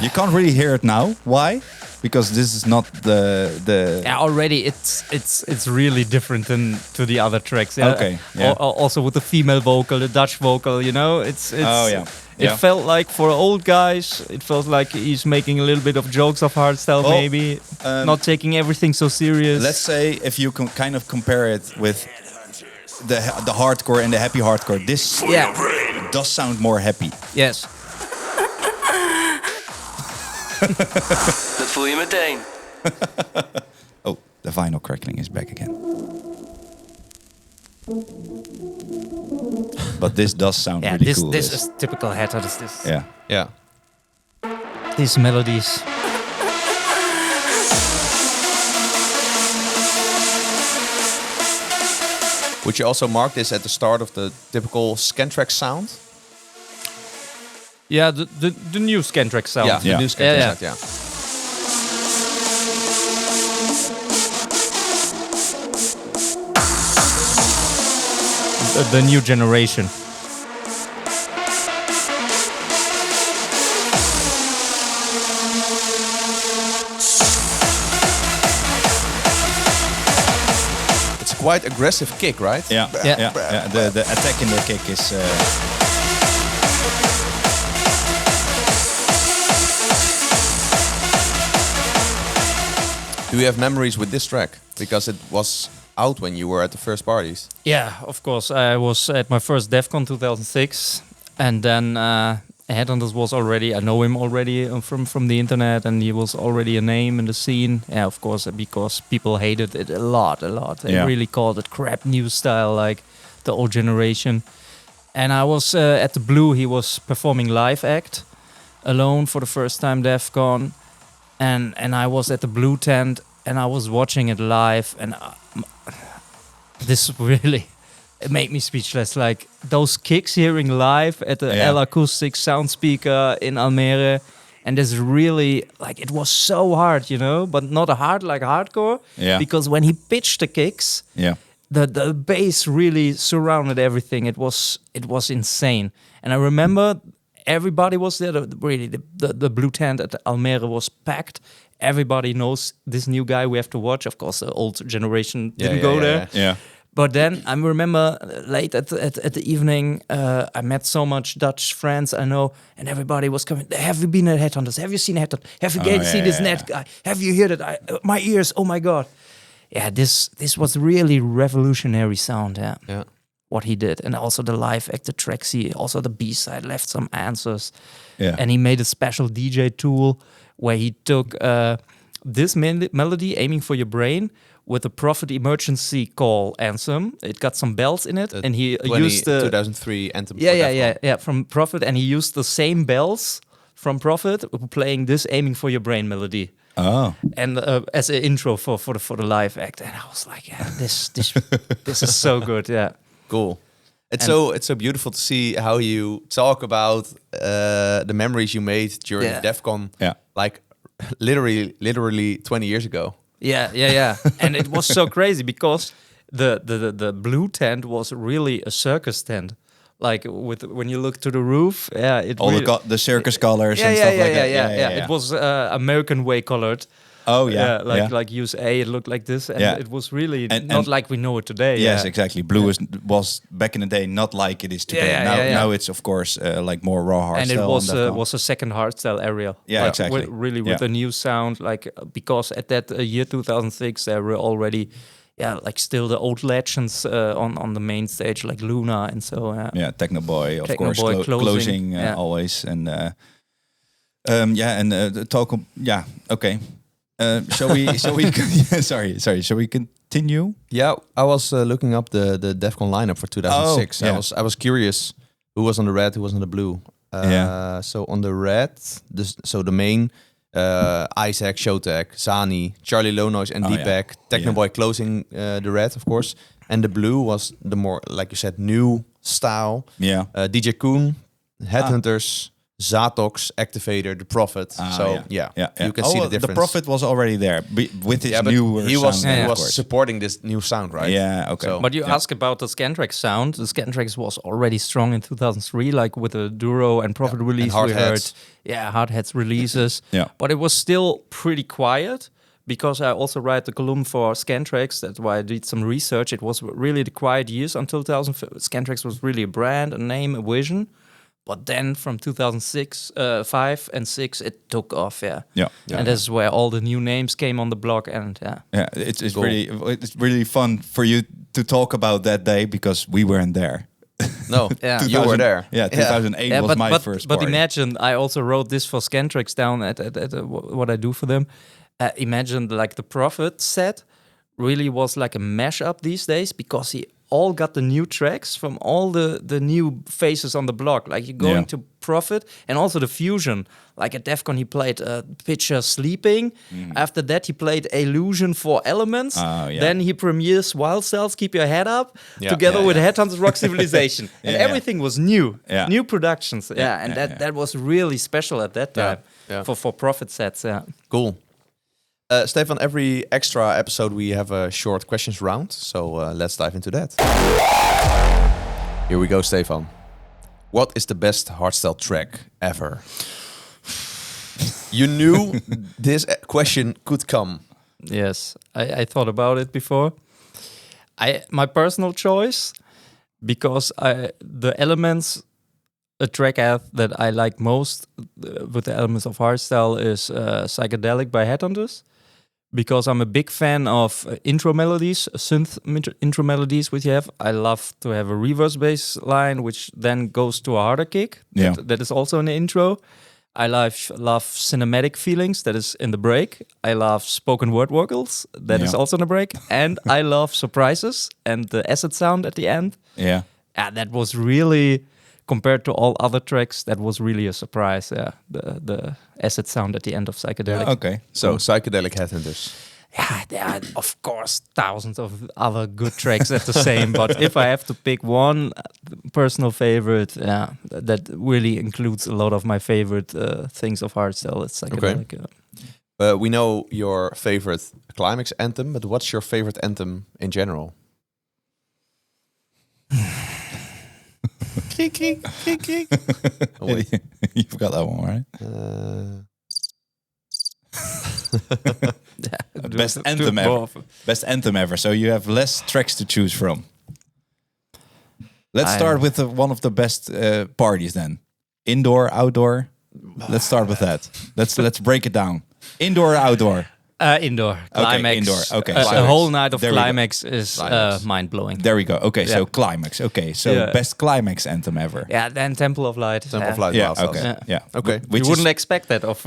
You can't really hear it now. Why? Because this is not the yeah, already it's really different than to the other tracks. Yeah? Okay, yeah. Also with the female vocal, the Dutch vocal, you know, it's Oh, yeah. It Yeah. felt like for old guys, it felt like he's making a little bit of jokes of hardstyle, Well, maybe not taking everything so serious. Let's say if you can kind of compare it with the hardcore and the happy hardcore, this yeah, does sound more happy. yes. Dat voel je meteen. Oh, the vinyl crackling is back again. But this does sound Yeah, really cool. this is typical Headhunters. This Yeah. Yeah. these melodies. Would you also mark this at the start of the typical Scantraxx sound? Yeah, the new Scantraxx sound. Yeah, the Yeah. new Scantraxx Yeah, sound, yeah. The new generation. It's a quite aggressive kick, right? Yeah. Yeah. The attack in the kick is... Do you have memories with this track? Because it was out when you were at the first parties. Yeah, of course. I was at my first DEF CON 2006, and then Headhunters was already. I know him already from the internet, and he was already a name in the scene. Yeah, of course, because people hated it a lot. They Yeah. really called it crap new style, like the old generation. And I was at the Blue. He was performing live act alone for the first time DEF CON, and I was at the Blue tent and I was watching it live, and this really, it made me speechless. Like those kicks hearing live at the Yeah. L Acoustic sound speaker in Almere, and this really, like, it was so hard, you know, but not a hard like hardcore. Yeah. Because when he pitched the kicks, Yeah. the bass really surrounded everything. It was insane. And I remember everybody was there. The Blue tent at Almere was packed. Everybody knows this new guy we have to watch. Of course, the old generation didn't go there. Yeah. But then I remember late at the evening, I met so much Dutch friends I know, and everybody was coming. Have you been at Headhunters? Have you seen Headhunters? Have you seen this net guy? Have you heard it? My ears, oh my god! Yeah, this was really revolutionary sound. Yeah, Yeah. what he did, and also the live act, the tracks. He also the B side left some answers. Yeah. And he made a special DJ tool where he took this melody, Aiming for Your Brain, with a Prophet emergency call anthem. It got some bells in it, and he used the 2003 anthem. for yeah, Defcon. from Prophet, and he used the same bells from Prophet playing this Aiming for Your Brain melody. Oh. And as an intro for the live act, and I was like, yeah, this is so good, yeah. Cool. It's And- so beautiful to see how you talk about the memories you made during Yeah. DEF CON, Yeah. like literally 20 years ago. Yeah. And it was so crazy because the blue tent was really a circus tent. Like when you look to the roof, The circus colors and stuff like that. Yeah. It was American way colored. Oh yeah, like USA, it looked like this, and it was really And not like we know it today. Yes, exactly. Blue was back in the day not like it is today. Now it's of course like more raw hardstyle. And it was a second hardstyle area. Yeah, like, exactly. With a new sound, like because at that year 2006 there were already. Yeah, like still the old legends on the main stage, like Luna and so. Techno Boy, of Techno course, Boy, closing always, and talk. Okay. Shall we? Sorry. Shall we continue? Yeah, I was looking up the Defcon lineup for 2006. I was curious who was on the red, who was on the blue. So on the red, the main. Isaac, Shotek, Zani, Charlie Lonois, and Deepak. Technoboy closing the red, of course. And the blue was the more, like you said, new style. Yeah. DJ Koen, Headhunters, Zatox, Activator, The Prophet. You can see the difference. The Prophet was already there with his newer he was sound. He was supporting this new sound, right? Yeah, okay. But you ask about the Scantraxx sound. The Scantraxx was already strong in 2003, like with the Duro and Prophet release and we heard. Yeah, Hardheads releases. But it was still pretty quiet because I also write the column for Scantraxx. That's why I did some research. It was really the quiet years until 2000. Scantraxx was really a brand, a name, a vision. But then from 2006, 5 and 6, it took off, And that's where all the new names came on the block, and it's really fun for you to talk about that day because we weren't there. No, you were there. Yeah, 2008 was my first But party. imagine, I also wrote this for Scantraxx down at what I do for them. Imagine like the Prophet set really was like a mashup these days because he all got the new tracks from all the new faces on the block. Like you're going to Prophet and also the fusion. Like at Defcon he played Picture Sleeping. After that he played Illusion for Elements. Then he premieres Wild Cells, Keep Your Head Up, together with Headhunters Rock Civilization. And everything was new. New productions. And that was really special at that time for Prophet sets. Cool. Stefan, every extra episode we have a short questions round, so let's dive into that. Here we go, Stefan. What is the best hardstyle track ever? You knew this question could come. Yes, I thought about it before. My personal choice, because the elements, a track that I like most with the elements of hardstyle is Psychedelic by Headhunters. Because I'm a big fan of intro melodies, synth intro melodies, which you have. I love to have a reverse bass line, which then goes to a harder kick. That is also in the intro. I love cinematic feelings, that is in the break. I love spoken word vocals, that is also in the break. And I love surprises and the acid sound at the end. That was really, compared to all other tracks, that was really a surprise. The acid sound at the end of Psychedelic. Okay. So Psychedelic Headhunters. There are, of course, thousands of other good tracks at the same. But if I have to pick one personal favorite, that really includes a lot of my favorite things of hardstyle. It's Psychedelic. Okay. We know your favorite climax anthem, but what's your favorite anthem in general? Oh, wait. You forgot that one, right? Best anthem ever. Best anthem ever. So you have less tracks to choose from. Let's start with one of the best parties then. Indoor, outdoor. Let's start with that. Let's break it down. Indoor, outdoor. Indoor. Climax. Indoor. Okay. A whole night of Climax is mind-blowing. There we go. Okay, so Climax. Okay, so best Climax anthem ever. Yeah, then Temple of Light. Temple of Light. Yeah, okay. Yeah. Okay. You wouldn't expect that of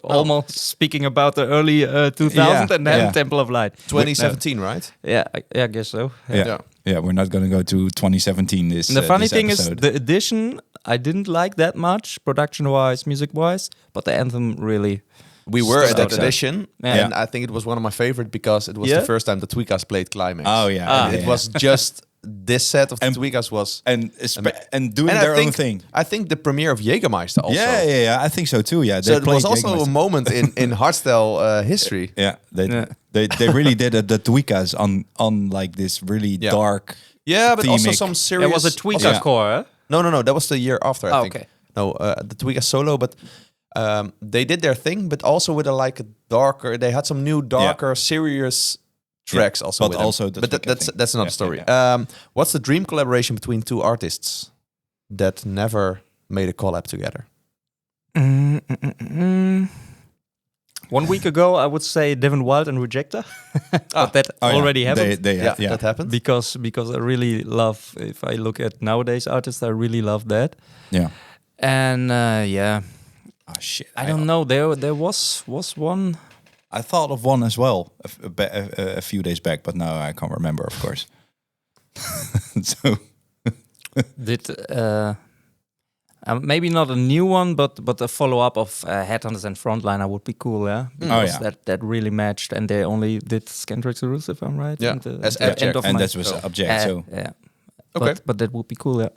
almost speaking about the early 2000 and then Temple of Light. 2017, right? Yeah, I guess so. Yeah, we're not going to go to 2017 this The funny this thing is, episode. the edition I didn't like that much, production-wise, music-wise, but the anthem really... We were at that out. edition, and I think it was one of my favorite because it was the first time the Tweakers played Climax. Oh yeah, It was just this set of the Tweakers was... and doing their own thing. I think the premiere of Jägermeister also. Yeah. I think so too. Yeah, So it was also a moment in hardstyle history. Yeah, they really did the Tweakers on like this really dark. Yeah, but also themic. some serious... It was a Tweaker core, huh? No, that was the year after, I think. Okay. No, the Tweakers solo, but they did their thing, but also with a darker... They had some new darker, serious tracks also but with them. also the but Tweaker that's another story. What's the dream collaboration between two artists that never made a collab together? 1 week ago, I would say Devin Wild and Rejecta, but that already happened. That happened. Because I really love. If I look at nowadays artists, I really love that. Yeah. And Oh shit! I don't know. There was one. I thought of one as well a few days back, but now I can't remember, of course. So maybe not a new one, but a follow-up of Headhunters and Frontliner would be cool, yeah. Because that really matched, and they only did Scantraxx rules, if I'm right. Yeah, as abject, and that was object. So yeah. Okay, but that would be cool, yeah.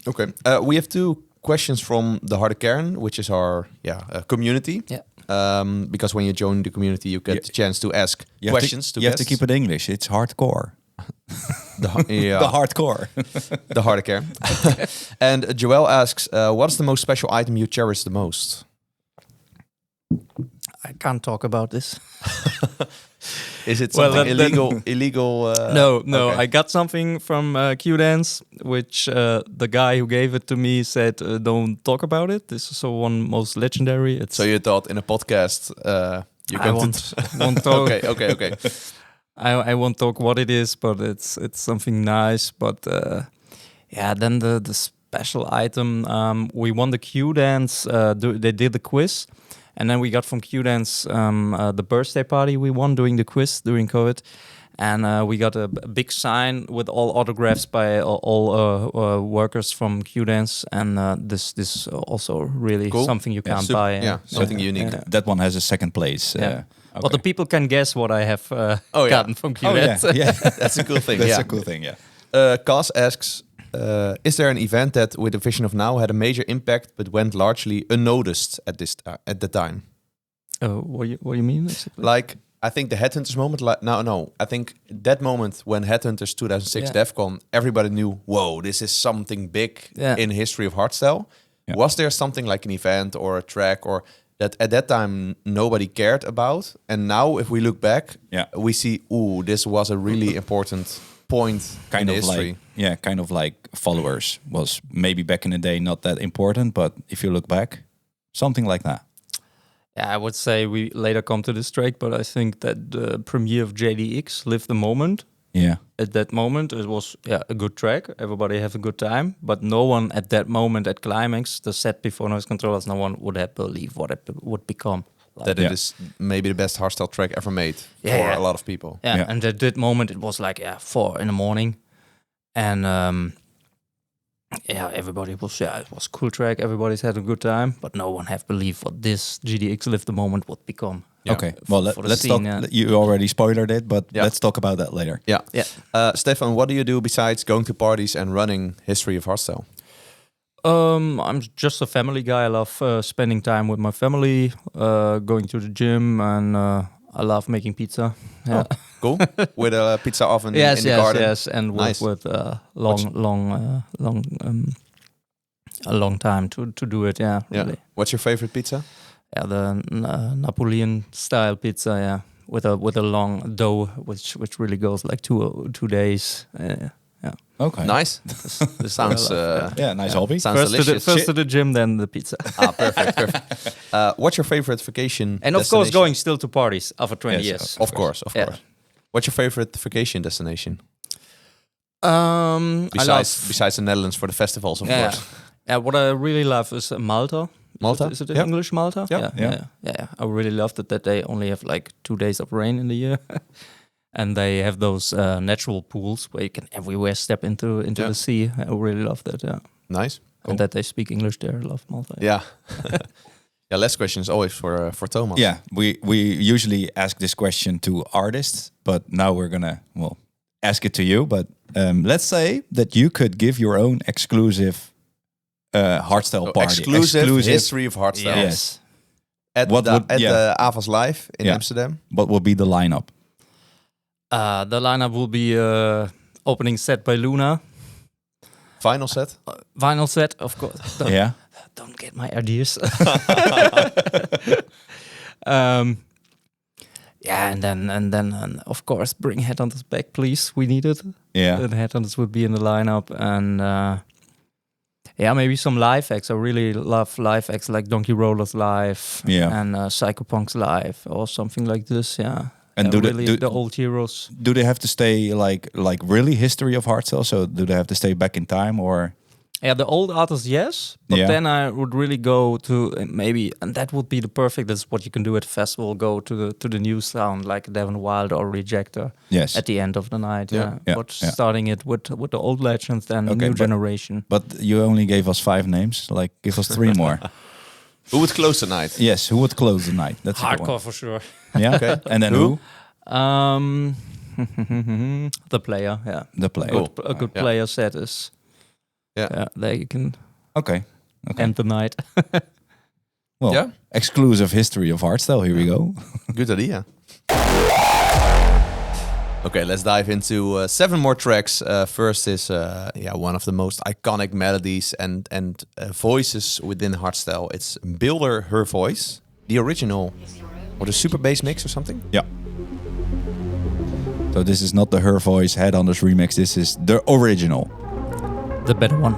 Okay, we have 2 questions from the Harde Kern, which is our community. Yeah. Because when you join the community, you get the chance to ask questions. You have to keep it English. It's hardcore. The hardcore. The Harde Kern. And Joel asks, what's the most special item you cherish the most? I can't talk about this. Is it something illegal? No. Okay. I got something from Q-Dance, which the guy who gave it to me said, don't talk about it. This is one most legendary. So you thought in a podcast you won't talk. Okay. I won't talk what it is, but it's something nice. But then the special item, we won the Q-Dance. They did the quiz. And then we got from Q-Dance the birthday party we won doing the quiz during COVID. And we got a big sign with all autographs by all workers from Q-Dance. And this is also really something you can't buy. Something unique. That one has a second place. Okay. Okay. But the people can guess what I have gotten from Q-Dance. That's a cool thing. That's a cool thing, yeah. Kaz asks, is there an event that, with the Vision of Now, had a major impact but went largely unnoticed at the time? What you mean? Like, I think the Headhunters moment. I think that moment when Headhunters 2006 DEFCON, everybody knew, whoa, this is something big in the history of hardstyle. Yeah. Was there something like an event or a track or that at that time nobody cared about? And now, if we look back, we see, this was a really important point in history. Kind of like followers was maybe back in the day not that important, but if you look back, something like that. Yeah, I would say we later come to this track, but I think that the premiere of JDX, Live the Moment. Yeah. At that moment, it was a good track. Everybody have a good time, but no one at that moment at Climax, the set before Noise Controllers, no one would have believed what it would become. That it is maybe the best hardstyle track ever made for a lot of people. Yeah, and at that moment it was like 4 a.m, and everybody was it was a cool track. Everybody's had a good time, but no one have believed what this GDX Live the Moment would become. Yeah. Okay, well let's talk. You already spoiled it, but let's talk about that later. Yeah. Stefan, what do you do besides going to parties and running History of Hardstyle? I'm just a family guy. I love spending time with my family, going to the gym, and I love making pizza. Yeah. Oh, cool. With a pizza oven in the garden. Yes, and with a long time to do it. Yeah, really. What's your favorite pizza? Yeah, the Napoleon style pizza. Yeah, with a long dough, which really goes like 2 days. Yeah. Okay. Nice. This sounds nice hobby. Sounds delicious. First to the gym, then the pizza. Perfect. What's your favorite vacation? And of course, going still to parties after 20 years. Of course. What's your favorite vacation destination? Besides the Netherlands for the festivals, of course. Yeah. What I really love is Malta. Malta? Is it English Malta? Yeah. I really loved it that they only have like 2 days of rain in the year. And they have those natural pools where you can everywhere step into the sea. I really love that. Yeah, nice. Cool. And that they speak English there. I love Malta. Yeah. Last question is always for Thomas. Yeah, we usually ask this question to artists, but now we're gonna ask it to you, but let's say that you could give your own exclusive hardstyle party. Exclusive history of hardstyle. Yes. At the Avas Live in Amsterdam. What will be the lineup? The lineup will be opening set by Luna. Final set? Vinyl set, of course. Don't get my ideas. And then of course bring Headhunters back, please. We need it. Yeah. And Headhunters would be in the lineup, and maybe some live acts. I really love live acts like Donkey Rollers live, and Psychopunks live, or something like this. Yeah. And the old heroes. Do they have to stay like really history of hardstyle? So do they have to stay back in time, or? Yeah, the old artists, yes. But then I would really go to maybe, and that would be the perfect. That's what you can do at a festival. Go to the new sound like Devon Wild or Rejector. Yes. At the end of the night. Yeah. But starting it with the old legends, then the new generation. But you only gave us 5 names. Like, give us 3 more. Who would close the night? Yes, who would close the night? That's hardcore for sure. Yeah. Okay. And then who? The player. Yeah. The player. Cool. A good player set is. Yeah, there you can. Okay. End the night. Well, exclusive history of hardstyle. Here we go. Good idea. Okay, let's dive into 7 more tracks. First is one of the most iconic melodies and voices within hardstyle. It's Builder, Her Voice, the original, or the super bass mix or something. Yeah. So this is not the Her Voice Headhunters remix. This is the original. The better one.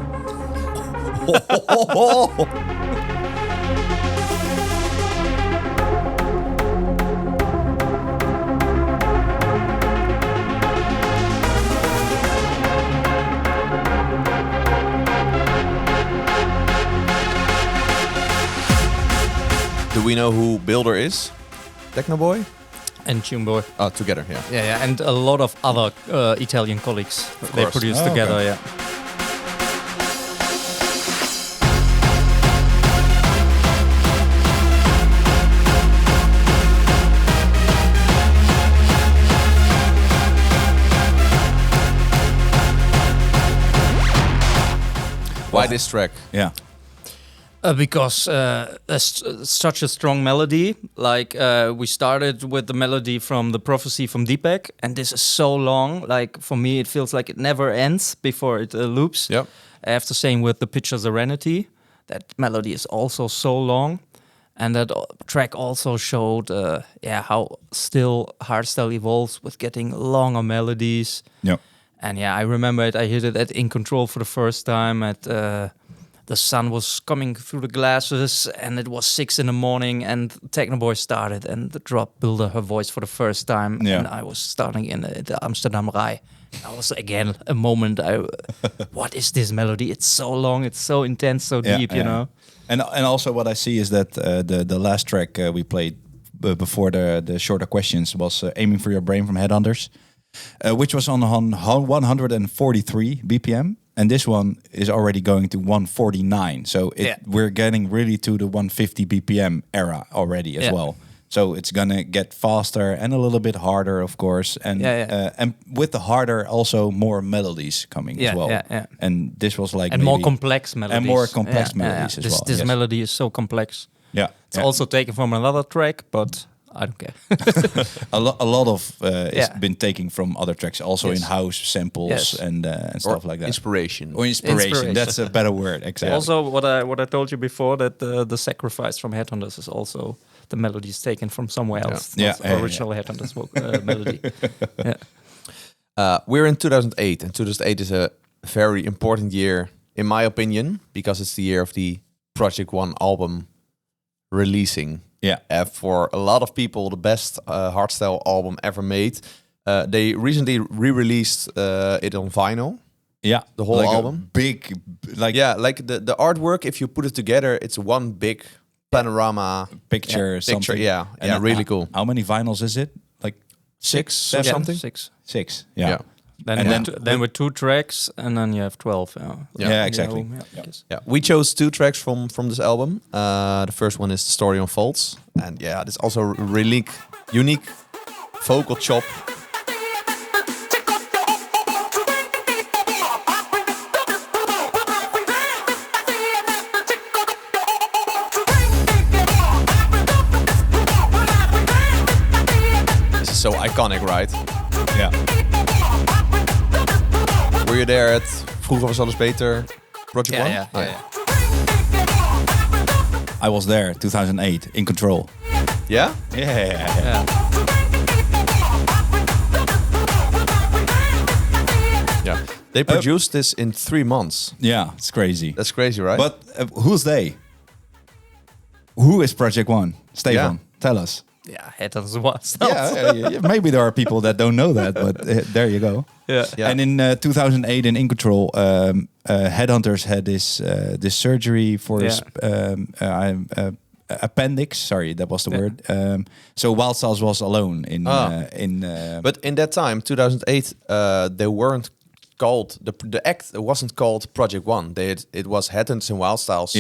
Do we know who Builder is? Techno Boy? And Tune Boy. Oh, together, yeah. Yeah, and a lot of other Italian colleagues. They produced together, yeah. Why this track? Yeah. Because there's such a strong melody. Like we started with the melody from the Prophecy from Deepak, and this is so long. Like for me, it feels like it never ends before it loops. Yep. I have the same with the Picture Serenity. That melody is also so long, and that track also showed how still hardstyle evolves with getting longer melodies. Yep. And I remember it. I hit it at In Control for the first time at. The sun was coming through the glasses, and it was 6 in the morning, and Techno Boy started, and the drop Builder Her Voice for the first time, and I was starting in the Amsterdam Rai. That was again a moment. What is this melody? It's so long, it's so intense, so deep, you know. And also what I see is that the last track we played before the shorter questions was Aiming for Your Brain from Headhunters, which was on 143 BPM. And this one is already going to 149. So we're getting really to the 150 BPM era already as well. So it's going to get faster and a little bit harder, of course. And and with the harder, also more melodies coming as well. And this was like... And more complex melodies. And more complex melodies as well. This melody is so complex. Yeah. It's also taken from another track, but... I don't care. a lot of has been taken from other tracks, also in house samples and stuff like that. Inspiration. Or inspiration. That's a better word. Exactly. Also, what I told you before, that the Sacrifice from Headhunters is also the melody is taken from somewhere else. Original Headhunters melody. We're in 2008, and 2008 is a very important year, in my opinion, because it's the year of the Project One album releasing. Yeah. For a lot of people, the best hardstyle album ever made. They recently re-released it on vinyl. Yeah, the whole album. Big, the artwork. If you put it together, it's one big panorama picture. Something. Yeah, really cool. How many vinyls is it? Like 6 or something? 6. Yeah. Then with 2 tracks, and then you have 12. Yeah, exactly. We chose 2 tracks from this album. The first one is The Story Unfolds. And it's also a really unique vocal chop. So iconic, right? Yeah. Were you there at Vroeger was alles beter, Project One? Yeah. I was there, 2008, in Control. Yeah? Yeah. Yeah. They produced this in 3 months. Yeah, it's crazy. That's crazy, right? But who's they? Who is Project One? Stefan, tell us. Yeah, Headhunters was. Yeah, maybe there are people that don't know that, but there you go. Yeah. And in 2008 in Control, Headhunters had this surgery for his appendix. Sorry, that was the word. So Wild Styles was alone in. But in that time, 2008, they weren't called the act wasn't called Project One. It was Headhunters and Wild Styles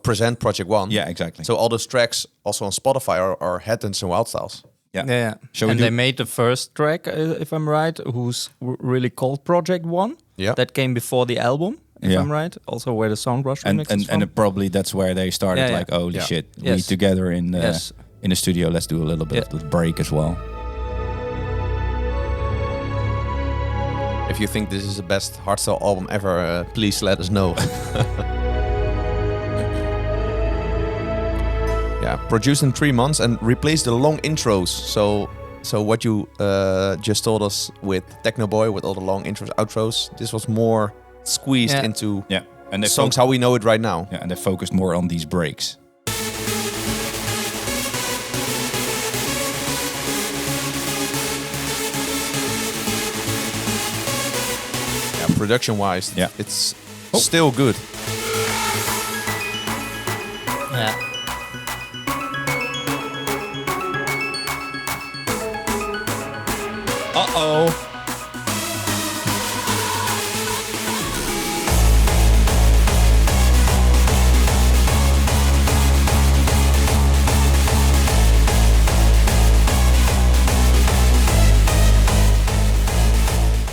present Project One. Yeah, exactly. So all those tracks also on Spotify are Headhunters and Wild Styles. Yeah. And they made the first track, if I'm right, who's really called Project One. Yeah. That came before the album, if I'm right. Also where the Soundbrush remix is from. And probably that's where they started. Like, holy shit, we together in the studio. Let's do a little bit of the break as well. If you think this is the best hardstyle album ever, please let us know. Yeah, produced in 3 months and replaced the long intros. So what you just told us with Techno Boy, with all the long intros, outros, this was more squeezed into and songs how we know it right now. Yeah, and they focused more on these breaks. Production-wise, it's still good. Yeah. Uh-oh.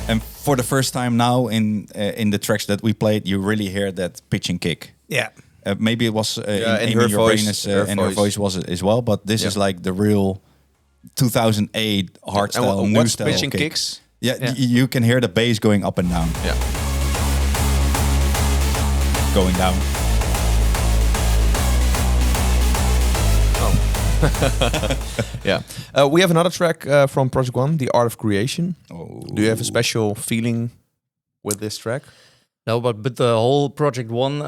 And for the first time now in the tracks that we played, you really hear that pitch and kick. Yeah. Maybe it was in her voice, her voice was it as well, but this is like the real 2008 hardstyle and new what's style pitch and kick. kicks? Yeah, you can hear the bass going up and down. Yeah. Going down. Yeah. We have another track from Project One, The Art of Creation. Oh. Do you have a special feeling with this track? No, but with the whole Project One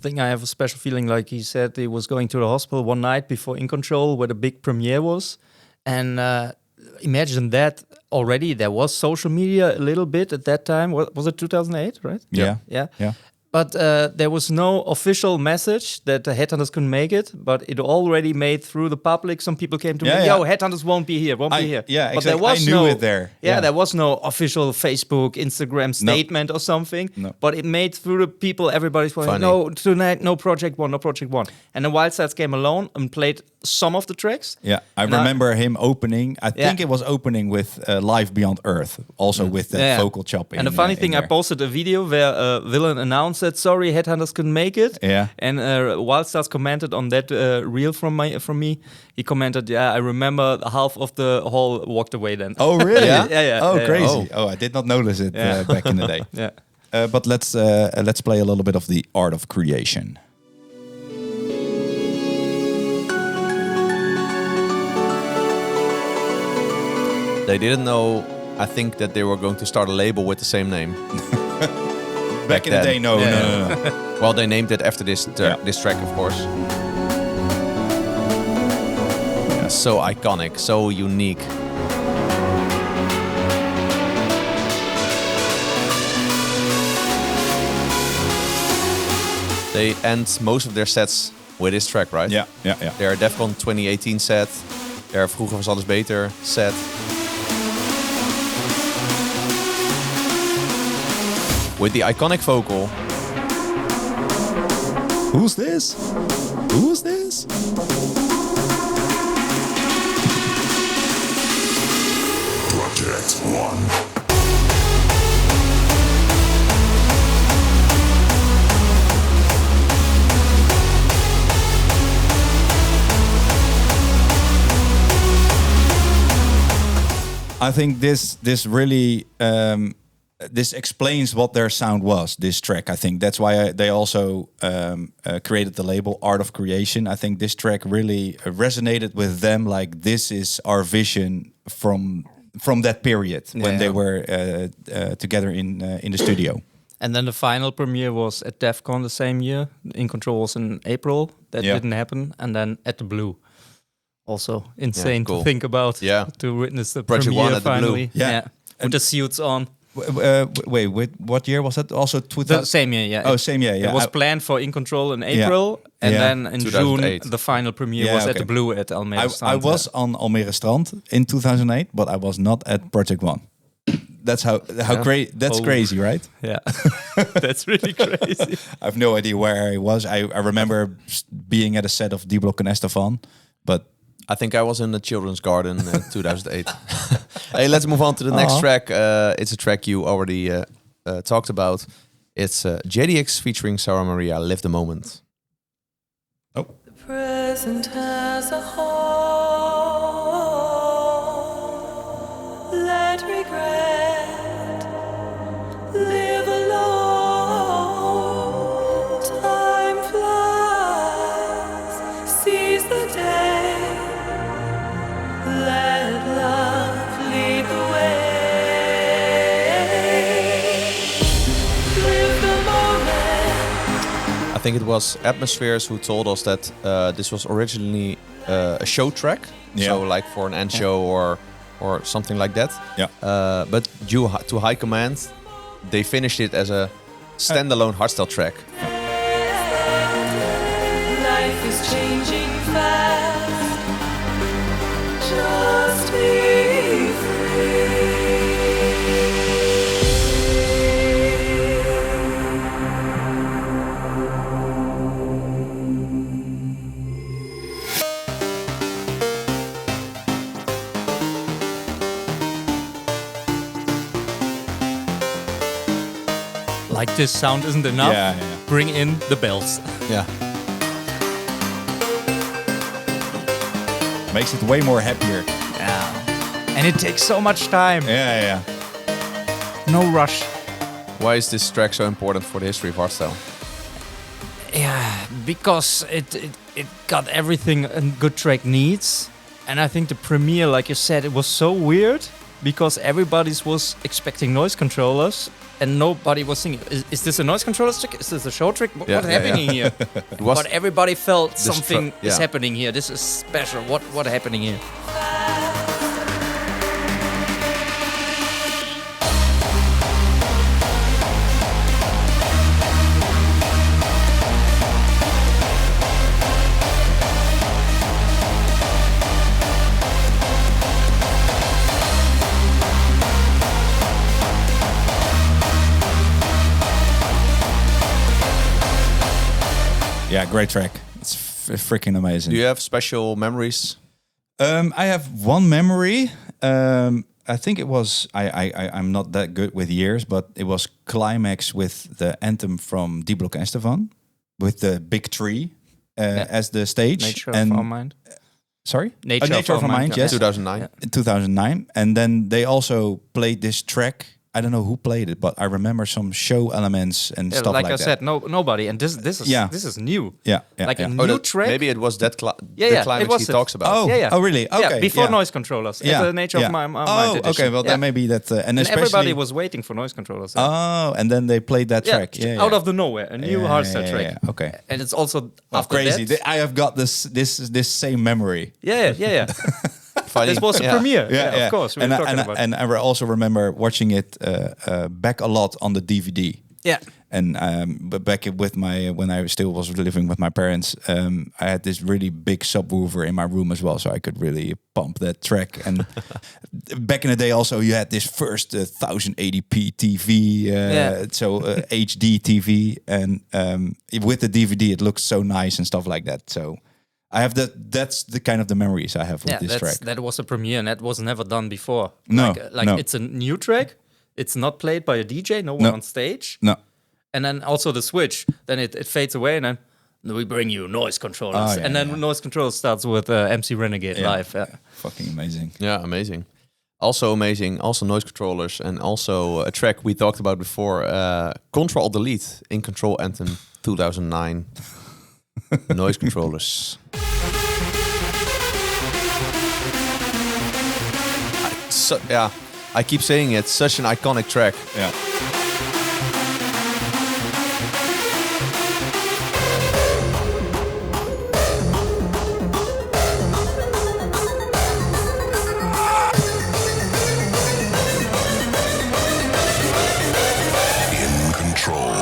thing, I have a special feeling. Like he said, he was going to the hospital one night before In Control, where the big premiere was. And imagine that already. There was social media a little bit at that time. Was it 2008, right? Yeah. But there was no official message that the Headhunters couldn't make it, but it already made through the public. Some people came to me, yo, Headhunters won't be here. Yeah, but exactly. there was I knew it there. Yeah, there was no official Facebook, Instagram statement or something. No. But it made through the people, everybody's going, no, tonight, no Project One. And the Wild Styles came alone and played some of the tracks. Yeah, I remember him opening. I think it was opening with Live Beyond Earth, also with that vocal chop. And the funny thing, I posted a video where Villain announced that, sorry, Headhunters couldn't make it. Yeah. And Wild Styles commented on that reel from me. He commented, I remember half of the hall walked away then. Oh, really? Yeah. Oh, crazy. Oh, I did not notice it back in the day. Yeah. But let's play a little bit of The Art of Creation. They didn't know, I think, that they were going to start a label with the same name. Back in the day, no. Well, they named it after this track, of course. Yeah, so iconic, so unique. They end most of their sets with this track, right? Yeah. They are Defcon 2018 set. They are Vroeger was alles beter set. With the iconic vocal. Who's this? Who's this? Project One. I think this really this explains what their sound was. This track, I think that's why they also created the label Art of Creation. I think this track really resonated with them. Like, this is our vision from that period when they were together in the studio. And then the final premiere was at DEF CON the same year. In Control was in April. That didn't happen. And then at the Blue. Also insane to think about. Yeah. To witness the Project premiere One at the Blue. finally. Yeah. With the suits on. Wait, what year was that? Also 2000? The same year, yeah. Oh, same year, yeah. It was planned for In Control in April. And then in 2008. June, the final premiere was at the Blue at Almere Strand. I was on Almere Strand in 2008, but I was not at Project One. That's how great. That's crazy, right? Yeah, that's really crazy. I have no idea where I was. I remember being at a set of D-Block and Estefan, but I think I was in the children's garden in 2008. Hey, let's move on to the next track. It's a track you already talked about. It's JDX featuring Sarah Maria, Live the Moment. The present as a whole, let regret live alone. Time flies, seize the day. Let love lead the way. Live the moment. I think it was Atmospheres who told us that this was originally a show track. So like for an end show or something like that. Yeah. But due to high command, they finished it as a standalone hardstyle track. Life is changing fast. Just be free. Like this sound isn't enough. Yeah. Bring in the bells. Yeah. Makes it way more happier. Yeah. And it takes so much time. Yeah. No rush. Why is this track so important for the history of hardstyle? Yeah, because it got everything a good track needs. And I think the premiere, like you said, it was so weird because everybody was expecting noise controllers and nobody was singing. Is this a noise controller trick? Is this a show trick? What's happening here? But everybody felt something is happening here. This is special. What happening here? Yeah, great track. It's freaking amazing. Do you have special memories? I have one memory. I think it was I'm not that good with years, but it was Climax with the anthem from D-Block and Estefan with the big tree as the stage. Nature and of Our Mind. Sorry? Nature of Our Mind, yes. 2009. Yeah. 2009. And then they also played this track. I don't know who played it, but I remember some show elements and stuff like that. Like I said, nobody. And this is new. Yeah. Like a yeah. new track. Maybe it was that the it climax was he it. talks about. Oh, oh, really? Okay. Yeah, before yeah. noise controllers. Yeah. The Nature of My Mind Oh, edition. okay. Well, then maybe that... and especially... everybody was waiting for noise controllers. Oh, and then they played that track. Yeah, out of the nowhere. A new hardstyle track. Yeah. Okay. And it's also after crazy. that. I have got this same memory. Yeah. Funny. This was a premiere. Yeah, of course. We and were talking about and I also remember watching it back a lot on the DVD. Yeah. And but back with when I still was living with my parents, I had this really big subwoofer in my room as well, so I could really pump that track. And back in the day, also you had this first 1080p TV, so HD TV, and with the DVD, it looks so nice and stuff like that. So I have that. That's the kind of the memories I have with this track. That was a premiere, and that was never done before. No, like it's a new track. It's not played by a DJ. No one on stage. No. And then also the switch. Then it fades away, and then we bring you noise controllers, and then noise controllers starts with MC Renegade live. Yeah. Fucking amazing. Yeah, amazing. Also amazing. Also noise controllers, and also a track we talked about before. Control-Delete in Control Anthem 2009. Noise controllers. I keep saying it. Such an iconic track. Yeah. In control.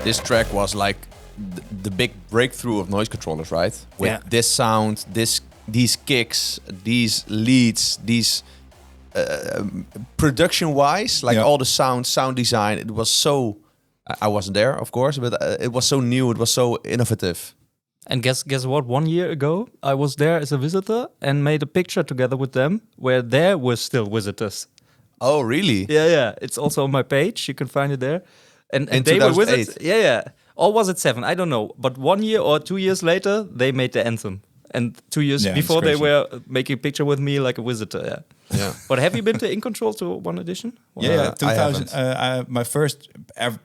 This track was like the big breakthrough of noise controllers, right? With this sound, these kicks, these leads, these production-wise, like all the sound design. It was so. I wasn't there, of course, but it was so new. It was so innovative. And guess what? 1 year ago, I was there as a visitor and made a picture together with them where there were still visitors. Oh, really? Yeah. It's also on my page. You can find it there. And In they were 2008. visitors. Yeah. Or was it 7? I don't know. But 1 year or 2 years later, they made the anthem. And 2 years Yeah, before, it's they crazy. were making a picture with me like a visitor. Yeah. But have you been to In Control to one edition? Yeah, I 2000. My first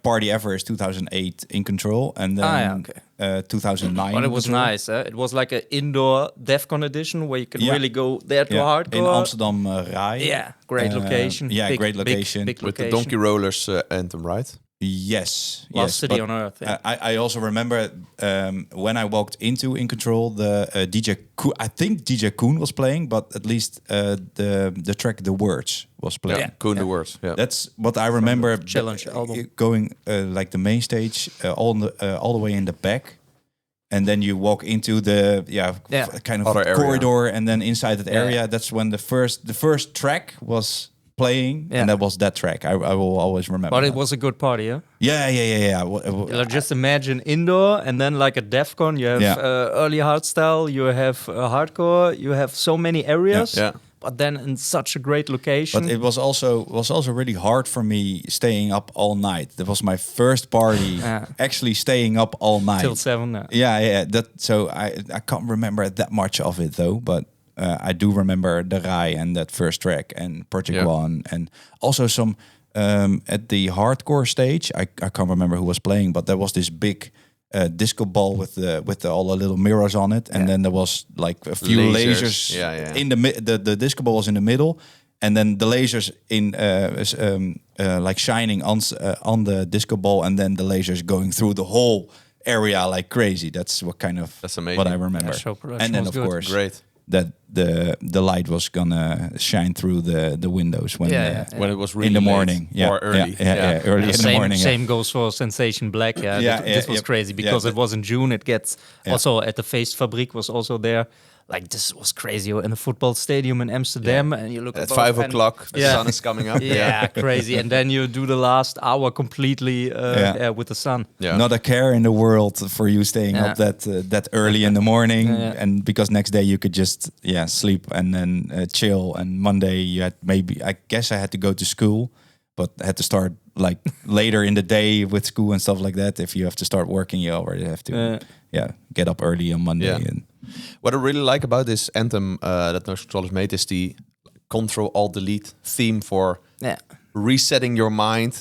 party ever is 2008 in Control, and then 2009. But it was Control. nice. It was like an indoor DEFCON edition where you could Yeah. really go there to hardcore. in Amsterdam Rai. Yeah, great location. Yeah, Big- great big- location. big With the location. Donkey Rollers anthem, right? Yes, Last city but, on earth. Yeah. I also remember when I walked into In Control, the DJ Koen, I think DJ Koen was playing, but at least the track The Words was playing. Yeah, Koen the words. Yeah. That's what I remember. Challenge album. Going like the main stage, all the way in the back, and then you walk into the kind of Other area. corridor, and then inside that area, that's when the first track was playing, and that was that track. I will always remember. But it that. was a good party, yeah? Yeah. Like, just imagine indoor and then like a DEFCON, you have early hardstyle, you have hardcore, you have so many areas. Yeah. But then in such a great location. But it was also really hard for me staying up all night. That was my first party, actually staying up all night till 7. Yeah. I can't remember that much of it though, but I do remember the Rai and that first track and Project One, and also some at the hardcore stage. I can't remember who was playing, but there was this big disco ball with all the little mirrors on it, and then there was like a few lasers. In the disco ball was in the middle, and then the lasers in like shining on the disco ball, and then the lasers going through the whole area like crazy. That's amazing. what I remember. Yeah, show production And then was of good. course Great. that the light was gonna shine through the windows when When it was really in the late morning, or early. early in the morning. Same goes for Sensation Black. This was crazy because it was in June. It gets also at the Feestfabriek was also there. Like, this was crazy. You're in a football stadium in Amsterdam, and you look At above 5 and- o'clock, the sun is coming up. Crazy. And then you do the last hour completely with the sun. Yeah. Not a care in the world for you staying up that early in the morning, and because next day you could just sleep and then chill. And Monday you had I guess I had to go to school, but I had to start like later in the day with school and stuff like that. If you have to start working, you already have to get up early on Monday. Yeah. And What I really like about this anthem that Noise Controllers made is the Control-Alt-Delete theme for resetting your mind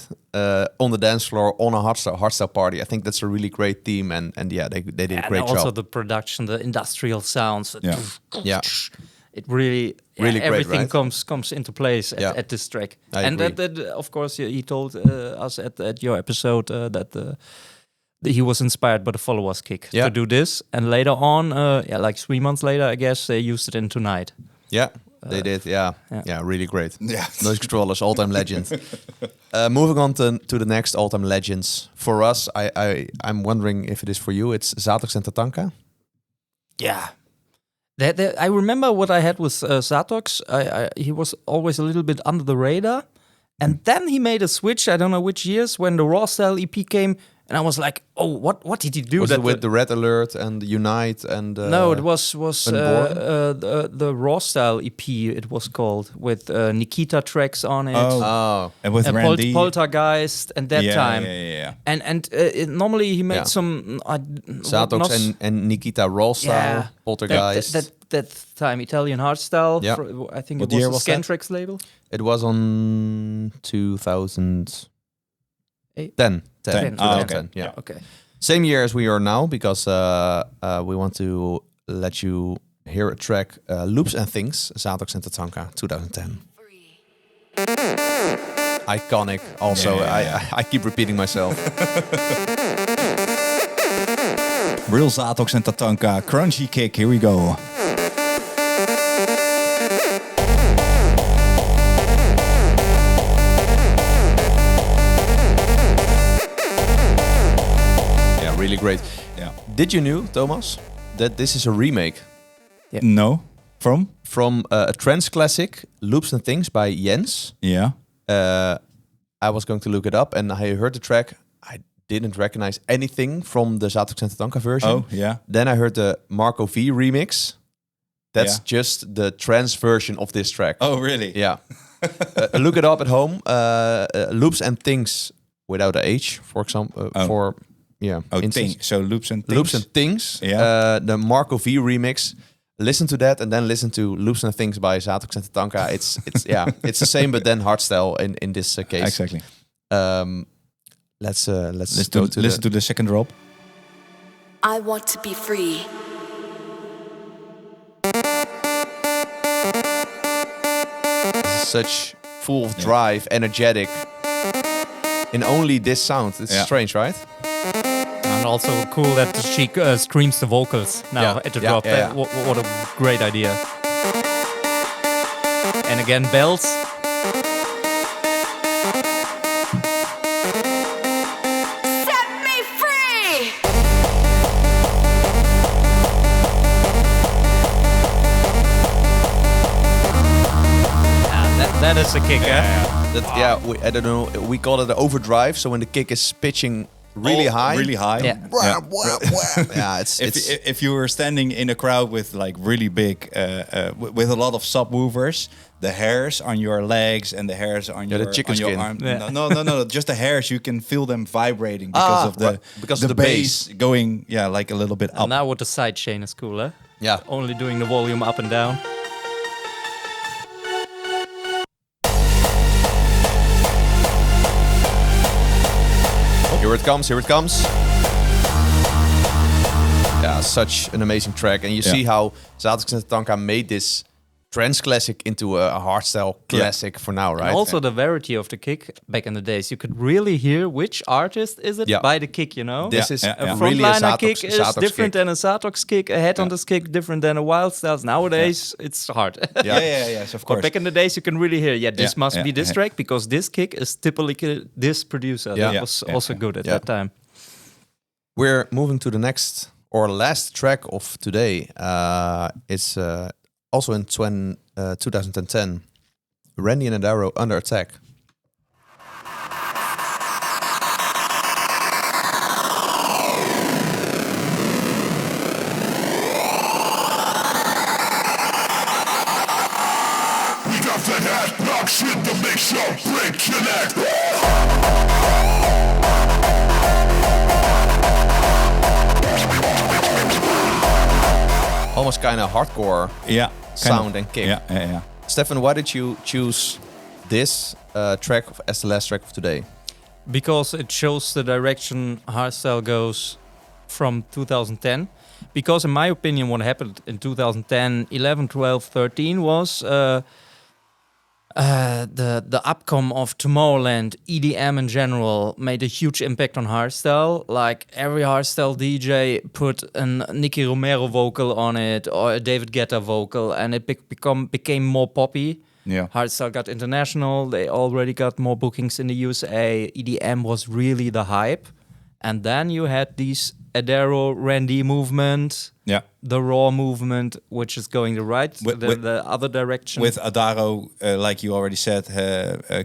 on the dance floor on a hardstyle party. I think that's a really great theme, and they did a great and also job. the production, the industrial sounds. Yeah. It really Really great, everything right? comes into place at this track. I And agree. that of course he told us at your episode that he was inspired by the Followers kick to do this, and later on, like 3 months later, I guess they used it in Tonight. Yeah, they did. Yeah, really great. Yeah. Noise Controllers, all-time legend. Moving on to the next all-time legends. For us, I'm wondering if it is for you. It's Zatox and Tatanka. Yeah. I remember what I had with Zatox. He was always a little bit under the radar. And then he made a switch, I don't know which years, when the Raw Style EP came, And I was like, oh, what did he do? Was that it with the Red Alert and the Unite and... no, it was Unborn? the Raw Style EP, it was called, with Nikita tracks on it. Oh. And with Randy. Poltergeist and that time. Yeah. And normally he made Yeah. some... Zatox and Nikita Raw Style, Poltergeist. That time, Italian Hardstyle. Yeah. I think What it year was was a that? Scantraxx label. It was on 2010. 10. 10. 2010, yeah. Okay. Same year as we are now, because we want to let you hear a track, Loops and Things, Zatox and Tatanka, 2010. Iconic, also. I keep repeating myself. Real Zatox and Tatanka. Crunchy kick. Here we go. Yeah, really great. Yeah. Did you know, Thomas, that this is a remake Yeah. No. from a trance classic, Loops and Things by Jens? Yeah. I was going to look it up, and I heard the track. I didn't recognize anything from the Zatox and Tatanka version. Oh, yeah. Then I heard the Marco V remix. That's Yeah. just the trance version of this track. Oh, really? Yeah. Look it up at home. Loops and Things without a H, for example. Oh. Oh, instance. thing. So loops and things. Loops and Things. Yeah. The Marco V remix. Listen to that, and then listen to Loops and Things by Zatox and Tatanka. It's it's the same, but then hardstyle in this case. Exactly. Let's Listen to the second drop. I want to be free. Such full of drive, energetic. In only this sound. It's Yeah. strange, right? And also cool that she screams the vocals now Yeah. at the Yeah, drop. yeah, yeah. What a great idea. And again, bells. Set me free! That is a kick, eh? I don't know. We call it an overdrive. So when the kick is pitching really high. Really high. Yeah. Yeah, it's If you were standing in a crowd with like really big, with a lot of subwoofers, the hairs on your legs and the hairs on Yeah, the your chicken on your skin. arm. Yeah. No, just the hairs. You can feel them vibrating because of the right, because of the bass. going, like a little bit up. And now with the side chain is cool, eh? yeah. Only doing the volume up and down. Here it comes. Here it comes. Yeah, such an amazing track, and you see how Zatox and Tatanka made this trance classic into a hardstyle classic for now, right? And also the variety of the kick back in the days. You could really hear which artist is it Yeah. by the kick, you know? This Yeah, is yeah, A yeah. really a frontliner Zatox, kick is Zatox different kick. than a Zatox kick. A Headhunters kick different than a Wild Styles. Nowadays, it's hard. Yes, of But course. back in the days, you can really hear, this Yeah, must yeah, be this yeah. track because this kick is typically this producer. Yeah. That was Yeah, also yeah. good at Yeah. that time. We're moving to the next or last track of today. It's also in 2010. Randy and Iedere, Under Attack. We got that ass knock shit to make sure break connect. Almost kind of hardcore Yeah. sound and kick. Yeah. Stefan, why did you choose this track as the last track of today? Because it shows the direction hardstyle goes from 2010. Because in my opinion, what happened in 2010, 11, 12, 13 was the outcome of Tomorrowland, EDM in general, made a huge impact on hardstyle. Like every hardstyle DJ put a Nicky Romero vocal on it or a David Guetta vocal, and it became more poppy. Yeah. Hardstyle got international. They already got more bookings in the USA. EDM was really the hype. And then you had these Adaro, Randy movement, Yeah. the raw movement, which is going the With- the other direction. With Adaro, like you already said,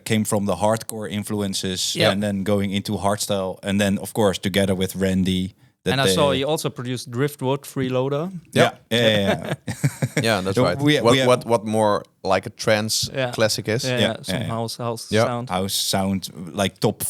came from the hardcore influences Yeah. and then going into hardstyle. And then, of course, together with Randy. And I saw he also produced Driftwood, Freeloader. Yeah. Yeah, that's So right. we have- What more like a trance Yeah. classic is? Yeah, some yeah. house Yeah. sound. House sound, like top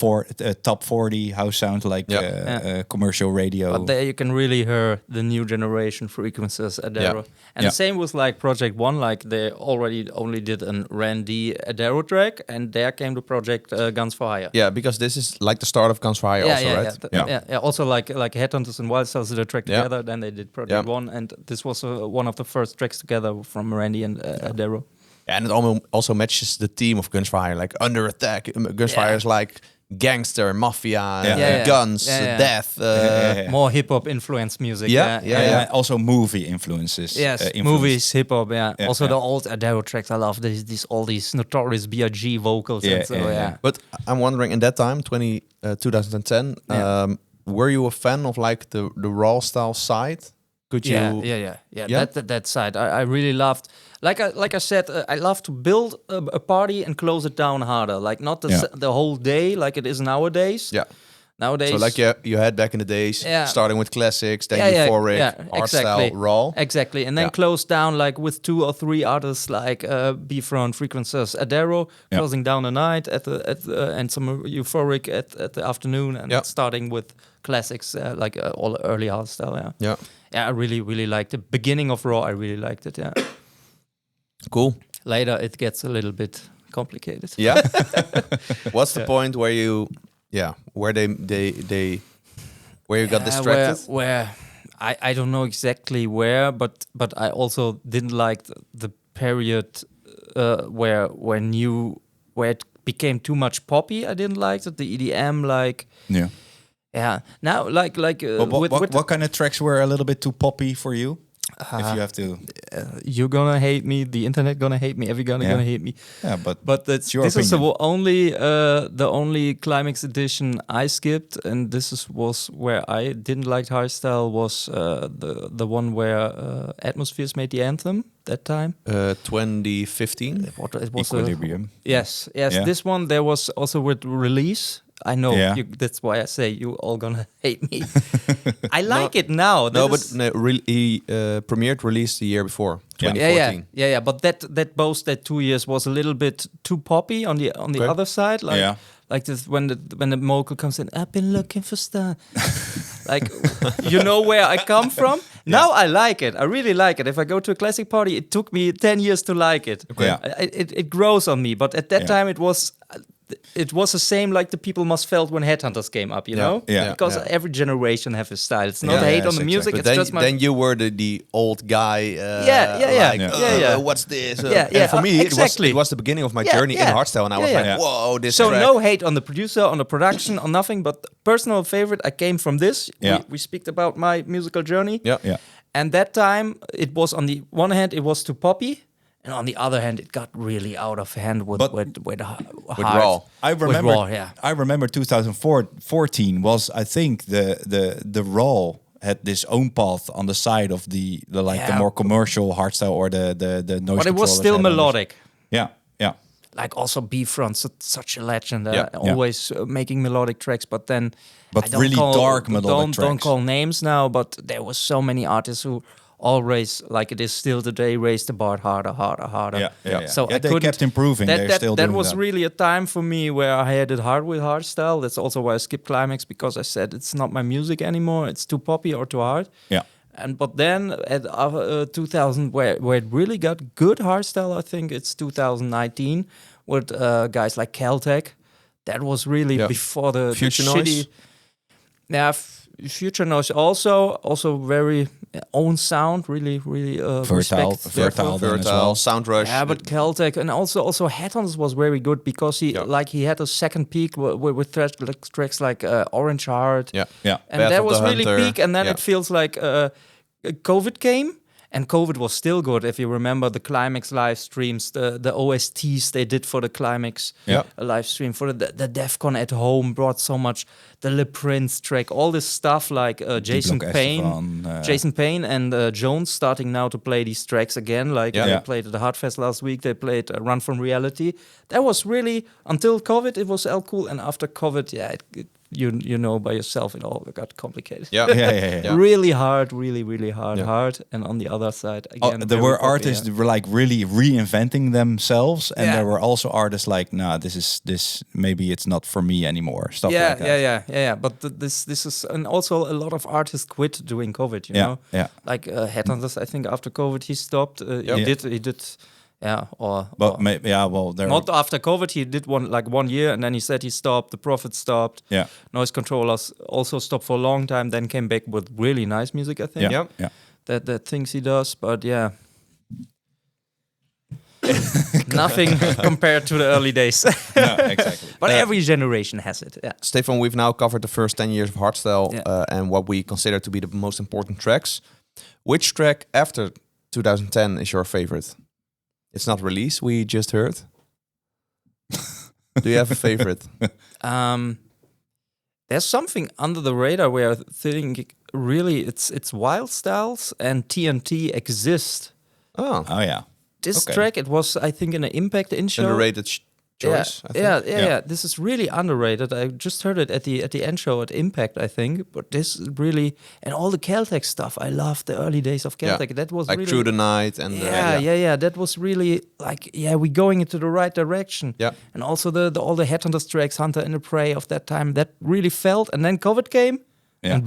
40 house sound, like Yeah. commercial radio. But there you can really hear the new generation frequencies, Adaro. Yeah. And Yeah. the same was like Project One, like they already only did an Randy Adaro track, and there came the project Guns for Hire. Yeah, because this is like the start of Guns for Hire also, right? Yeah. Also like Headhunters and Wildstars did a track Yeah. together, then they did Project Yeah. One, and this was one of the first tracks together from Randy and Adaro. Yeah, and it also matches the theme of Guns for Hire, like under attack. Guns for Yeah. Hire is like gangster, mafia, Yeah. guns, Yeah. death. More hip hop influenced music. Yeah. And also movie influences. Yes, influence. movies, hip hop. Yeah. Yeah, Also yeah. the old Adaro tracks. I love all these notorious B.I.G. vocals. Yeah, and so, yeah. But I'm wondering, in that time, 2010, Yeah. were you a fan of like the raw style side? Could you? Yeah. Yeah? That side, I really loved. Like I said, I love to build a party and close it down harder. Like not the whole day like it is nowadays. Yeah. Nowadays, So like you had back in the days, Yeah. starting with classics, then Yeah, euphoric, exactly. hardstyle, raw. Exactly, and then Yeah. close down like with 2 or 3 artists like B-Front, Frequencies, Adaro, Yeah. closing down the night and some euphoric at the afternoon, and Yeah. starting with classics like all early hardstyle. Yeah, Yeah. yeah, I really liked the beginning of raw. I really liked it. Yeah, Cool. later it gets a little bit complicated. Yeah. What's the point where you, where where you got distracted? Where I don't know exactly where, but I also didn't like the period where it became too much poppy. I didn't like it. The EDM, like Yeah. now, like What kind of tracks were a little bit too poppy for you? If you have to. you're gonna hate me. The internet gonna hate me. Everybody gonna hate me. Yeah, but This your is opinion. the only climax edition I skipped, and was where I didn't like hardstyle. Was the one where Atmospheres made the anthem that time. 2015. It was Equilibrium. Yes. Yeah. This one there was also with Release. I know. Yeah. That's why I say you all gonna hate me. I like it now. No, That but is- he released the year before, Yeah. 2014. yeah. But that both that 2 years was a little bit too poppy on the Okay. other side. Like Yeah. like this when the vocal comes in. I've been looking for stuff. Like you know where I come from. Now I like it. I really like it. If I go to a classic party, it took me 10 years to like it. Okay. Yeah. It grows on me. But at that Yeah. time, it was the same like the people must felt when Headhunters came up, you Yeah. know? Yeah. Because Yeah. every generation have a style. It's not Yeah. hate Yes, on the music, exactly. But it's just my... then you were the old guy. Yeah. Like, Yeah. what's this? Yeah. And for me, Exactly. it was the beginning of my Yeah, journey yeah. in hardstyle, and I was Yeah, like, yeah. whoa, this So track. no hate on the producer, on the production, on nothing, but personal favorite, I came from this. Yeah. We speak about my musical journey. Yeah. Yeah. And that time, it was on the one hand, it was too poppy. And on the other hand, it got really out of hand with raw. I remember. raw, yeah. I remember 2014 was, I think, the raw had this own path on the side of the Yeah. more commercial hardstyle or the noise. But it was controllers, still Headhunters. melodic. Yeah. Yeah. Like also B-Front, such a legend. Yeah. Always making melodic tracks, but then... But I don't really dark melodic Don't tracks. call names now, but there was so many artists who always, like it is still today, raised the bar harder. Yeah. So Yeah, I they couldn't- kept improving. They're still that doing was that. really a time for me where I had it hard with hardstyle. That's also why I skipped climax, because I said it's not my music anymore. It's too poppy or too hard. Yeah. But then at 2000, where it really got good hardstyle, I think it's 2019 with guys like Caltech. That was really Yeah. before the Future shitty. Noise? Yeah, Future Noise also very own sound, really Versatile respect. then as well. Sound Rush. Yeah, but Caltech and also Headhunters was very good because he had a second peak with tracks like Orange Heart. Yeah. Yeah. And Path that of was the really Hunter. peak, and then Yeah. it feels like COVID came, And COVID was still good. If you remember the Climax live streams, the OSTs they did for the Climax live stream, for the DEF CON at home brought so much. The Le Prince track, all this stuff like Jason Payne and Jones starting now to play these tracks again. Like they played at the Hardfest last week. They played Run From Reality. That was really, until COVID, it was all cool. And after COVID, you know by yourself, it all got complicated. Yeah. Really hard, really hard. And on the other side, again, there were artists that were like really reinventing themselves, and there were also artists like, nah, this maybe it's not for me anymore. Stuff like that. Yeah. But this is, and also a lot of artists quit during COVID. You know, like Headhunters. I think after COVID he stopped. He did. Yeah, not after COVID. He did 1 year, and then he said he stopped. The Prophet stopped. Yeah, Noise Controllers also stopped for a long time. Then came back with really nice music. I think. Yeah. That things he does, but nothing compared to the early days. No, exactly. But every generation has it. Yeah. Stefan, we've now covered the first 10 years of hardstyle and what we consider to be the most important tracks. Which track after 2010 is your favorite? It's not released, we just heard. Do you have a favorite? There's something under the radar where I think really it's Wild Styles and TNT Exist. Oh yeah. This track, it was, I think, in an Impact in-show. Underrated choice, I think. Yeah. This is really underrated. I just heard it at the end show at Impact, I think. But this really, and all the Caltech stuff. I loved the early days of Caltech. Yeah. That was like really, Through the Night and that was really like, we're going into the right direction. Yeah. And also all the Headhunters tracks, Hunter and the Prey of that time, that really felt. And then COVID came. Yeah.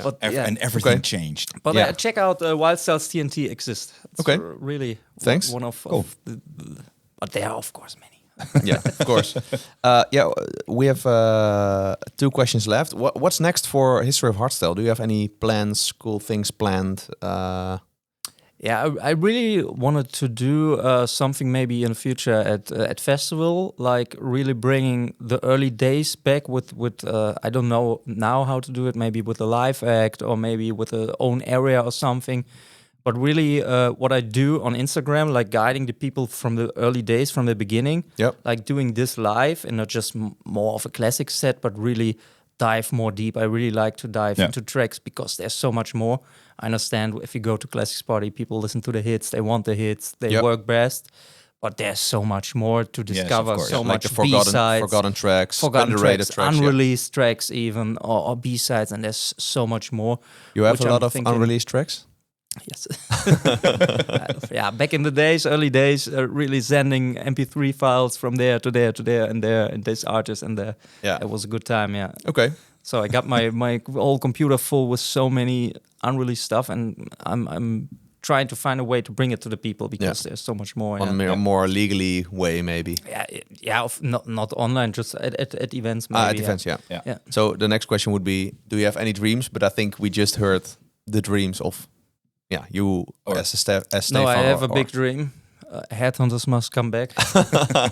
But, and everything changed. But check out Wild Styles TNT Exist. It's really Thanks. one of the but there are, of course, many. Yeah, of course. We have 2 questions left. What's next for History of Hardstyle? Do you have any plans, cool things planned? I really wanted to do something maybe in the future at festival, like really bringing the early days back with I don't know now how to do it, maybe with a live act or maybe with a own area or something. But really, what I do on Instagram, like guiding the people from the early days, from the beginning, like doing this live and not just more of a classic set, but really dive more deep. I really like to dive into tracks because there's so much more. I understand if you go to Classics Party, people listen to the hits, they want the hits, they work best. But there's so much more to discover, so much the B-sides, forgotten tracks, underrated tracks, unreleased tracks even, or B-sides, and there's so much more. You have a lot of unreleased tracks? Yes. Back in the days, early days, really sending MP3 files from there to there to there and there, and this artist and there. Yeah, it was a good time. Yeah. Okay. So I got my whole computer full with so many unreleased stuff, and I'm trying to find a way to bring it to the people because there's so much more. On a more legally way, maybe. Not online, just at events. Maybe, at events, yeah. So the next question would be: do you have any dreams? But I think we just heard the dreams of. Yeah, you as Stefan. No, I have a big dream. Headhunters must come back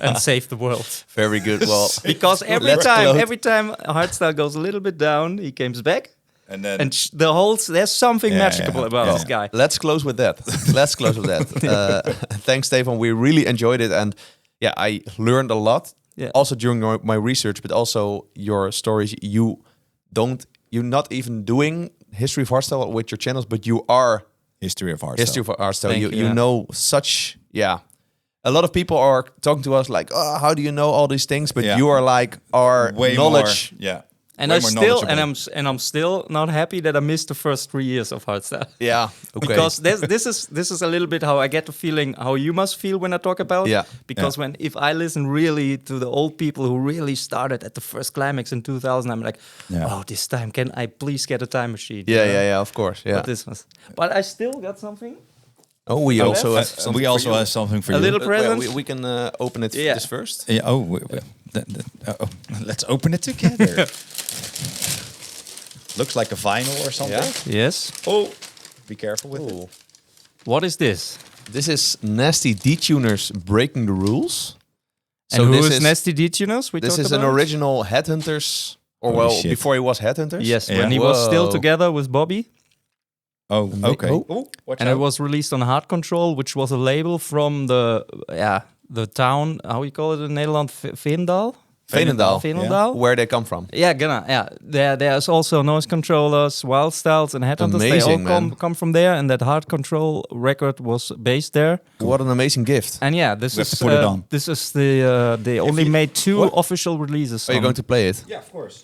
and save the world. Very good. Well, because every time Hardstyle goes a little bit down, he comes back. And then there's something magical about this guy. Let's close with that. Thanks, Stefan. We really enjoyed it, and I learned a lot. Yeah. Also during my research, but also your stories. You're not even doing History of Hardstyle with your channels, but you are. History of Hardstyle. History of Hardstyle. You know such, a lot of people are talking to us like, oh, how do you know all these things? But you are like our way knowledge. More, and I'm still not happy that I missed the first 3 years of Hardstyle. Yeah, okay. Because this is a little bit how I get the feeling how you must feel when I talk about. Yeah. Because if I listen really to the old people who really started at the first Climax in 2000, I'm like, oh, this time can I please get a time machine? Yeah, of course. Yeah. But I still got something. Oh, we also have something for you. A little present. We can open it just first. Yeah. Let's open it together. Looks like a vinyl or something. Yeah. Yes. Oh, be careful with it. What is this? This is Nasty D-Tuners Breaking the Rules. So and who is Nasty D-Tuners? This is an original Headhunters, before he was Headhunters. Yes, when he was still together with Bobby. Oh, okay. And it was released on Hard Control, which was a label from the town, how you call it in Nederland, Veenendaal? Veenendaal. Veenendaal? Where they come from. Yeah, there's also Noise Controllers, Wild Styles, and Headhunters. They all Amazing, come from there, and that Hard Control record was based there. What an amazing gift. And yeah, this We is have to put it on. This is they only made 2 official releases. Are you going to play it? Yeah, of course.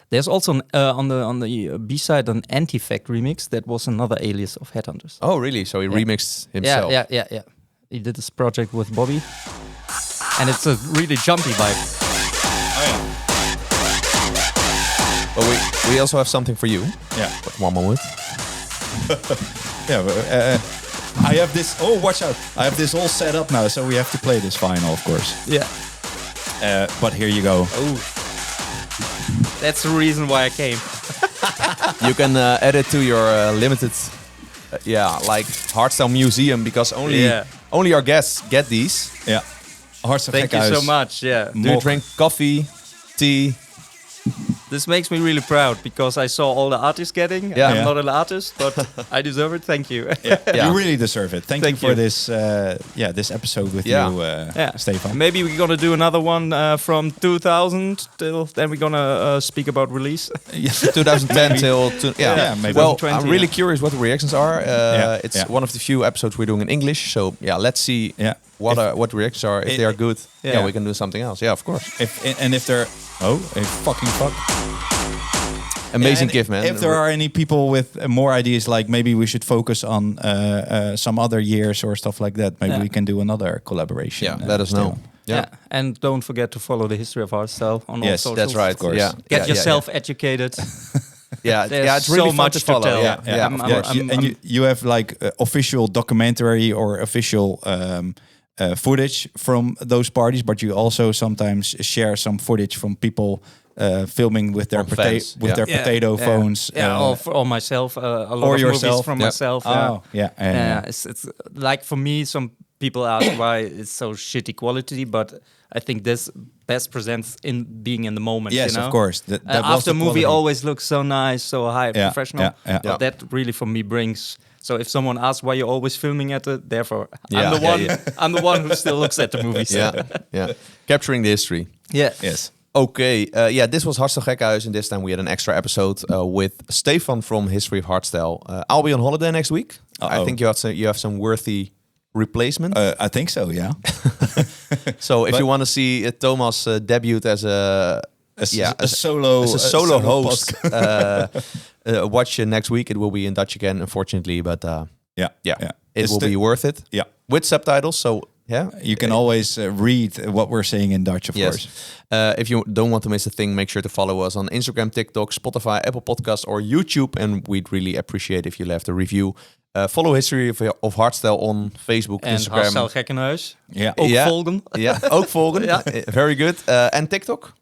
There's also on the B-side an Antifact remix that was another alias of Headhunters. Oh, really? So he remixed himself. Yeah. He did this project with Bobby, and it's a really jumpy vibe. But we also have something for you. Yeah. One moment. I have this. Oh, watch out! I have this all set up now, so we have to play this final, of course. Yeah. But here you go. Oh. That's the reason why I came. You can add it to your limited, like Hardstyle museum, because only our guests get these. Yeah. Hardstyle Thank you Gekkenhuis. so much. Yeah. Do you drink coffee, tea? This makes me really proud because I saw all the artists getting. Yeah. I'm Yeah. not an artist, but I deserve it. Thank you. Yeah. Yeah. You really deserve it. Thank you for this. This episode with you, Stefan. Maybe we're gonna do another one from 2000 till then. We're gonna speak about release. 2010 till maybe. Well, 2020, I'm really curious what the reactions are. It's yeah. one of the few episodes we're doing in English. So let's see what the reactions are. If they are good, we can do something else. Yeah, of course. If they're fucking fuck. Amazing gift, man. If there are any people with more ideas, like maybe we should focus on some other years or stuff like that, maybe we can do another collaboration. let us know. Yeah. And don't forget to follow the history of Hardstyle on all Yes, socials. That's right. Of course. Yeah. Get yourself educated. There's It's really so fun much to to follow. tell. Yeah. I'm- Of course. I'm- You have like official documentary or official footage from those parties, but you also sometimes share some footage from people filming with their From fans. potato phones. or myself. A lot or of yourself. movies from Yeah. myself. It's like for me, some people ask why it's so shitty quality, but I think this best presents in being in the moment. Yes, you know? of course. That was After the a movie quality. always looks so nice, so high, professional. Yeah. That really for me brings. So if someone asks why you're always filming at it, therefore Yeah, I'm the yeah, one. yeah. I'm the one who still looks at the movies. Yeah. Capturing the history. Yeah. Yes. Okay, this was Hardstyle Gekkenhuis, and this time we had an extra episode with Stefan from History of Hardstyle. I'll be on holiday next week. I think you have some worthy replacement. I think so. Yeah. So if you want to see Thomas debut as a solo host, watch next week. It will be in Dutch again, unfortunately, but it will be worth it. Yeah. With subtitles. So You can always read what we're saying in Dutch, of course. If you don't want to miss a thing, make sure to follow us on Instagram, TikTok, Spotify, Apple Podcasts, or YouTube. And we'd really appreciate if you left a review. Follow History of Hardstyle on Facebook, En Instagram. Hardstyle Gekkenhuis. Yeah. Ook Ja. volgen. Yeah, ook volgen. Very good. And TikTok.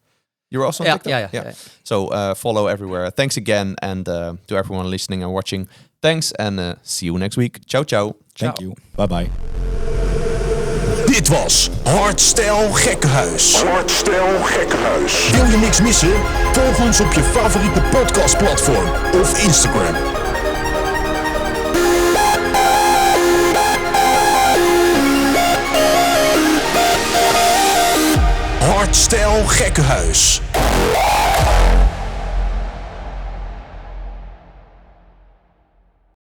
You're also on TikTok? Yeah. So follow everywhere. Thanks again. And to everyone listening and watching, thanks. And see you next week. Ciao, ciao. Thank you. Bye-bye. Dit was Hardstyle Gekkenhuis. Hardstyle Gekkenhuis. Wil je niks missen? Volg ons op je favoriete podcastplatform of Instagram. Hardstyle Gekkenhuis.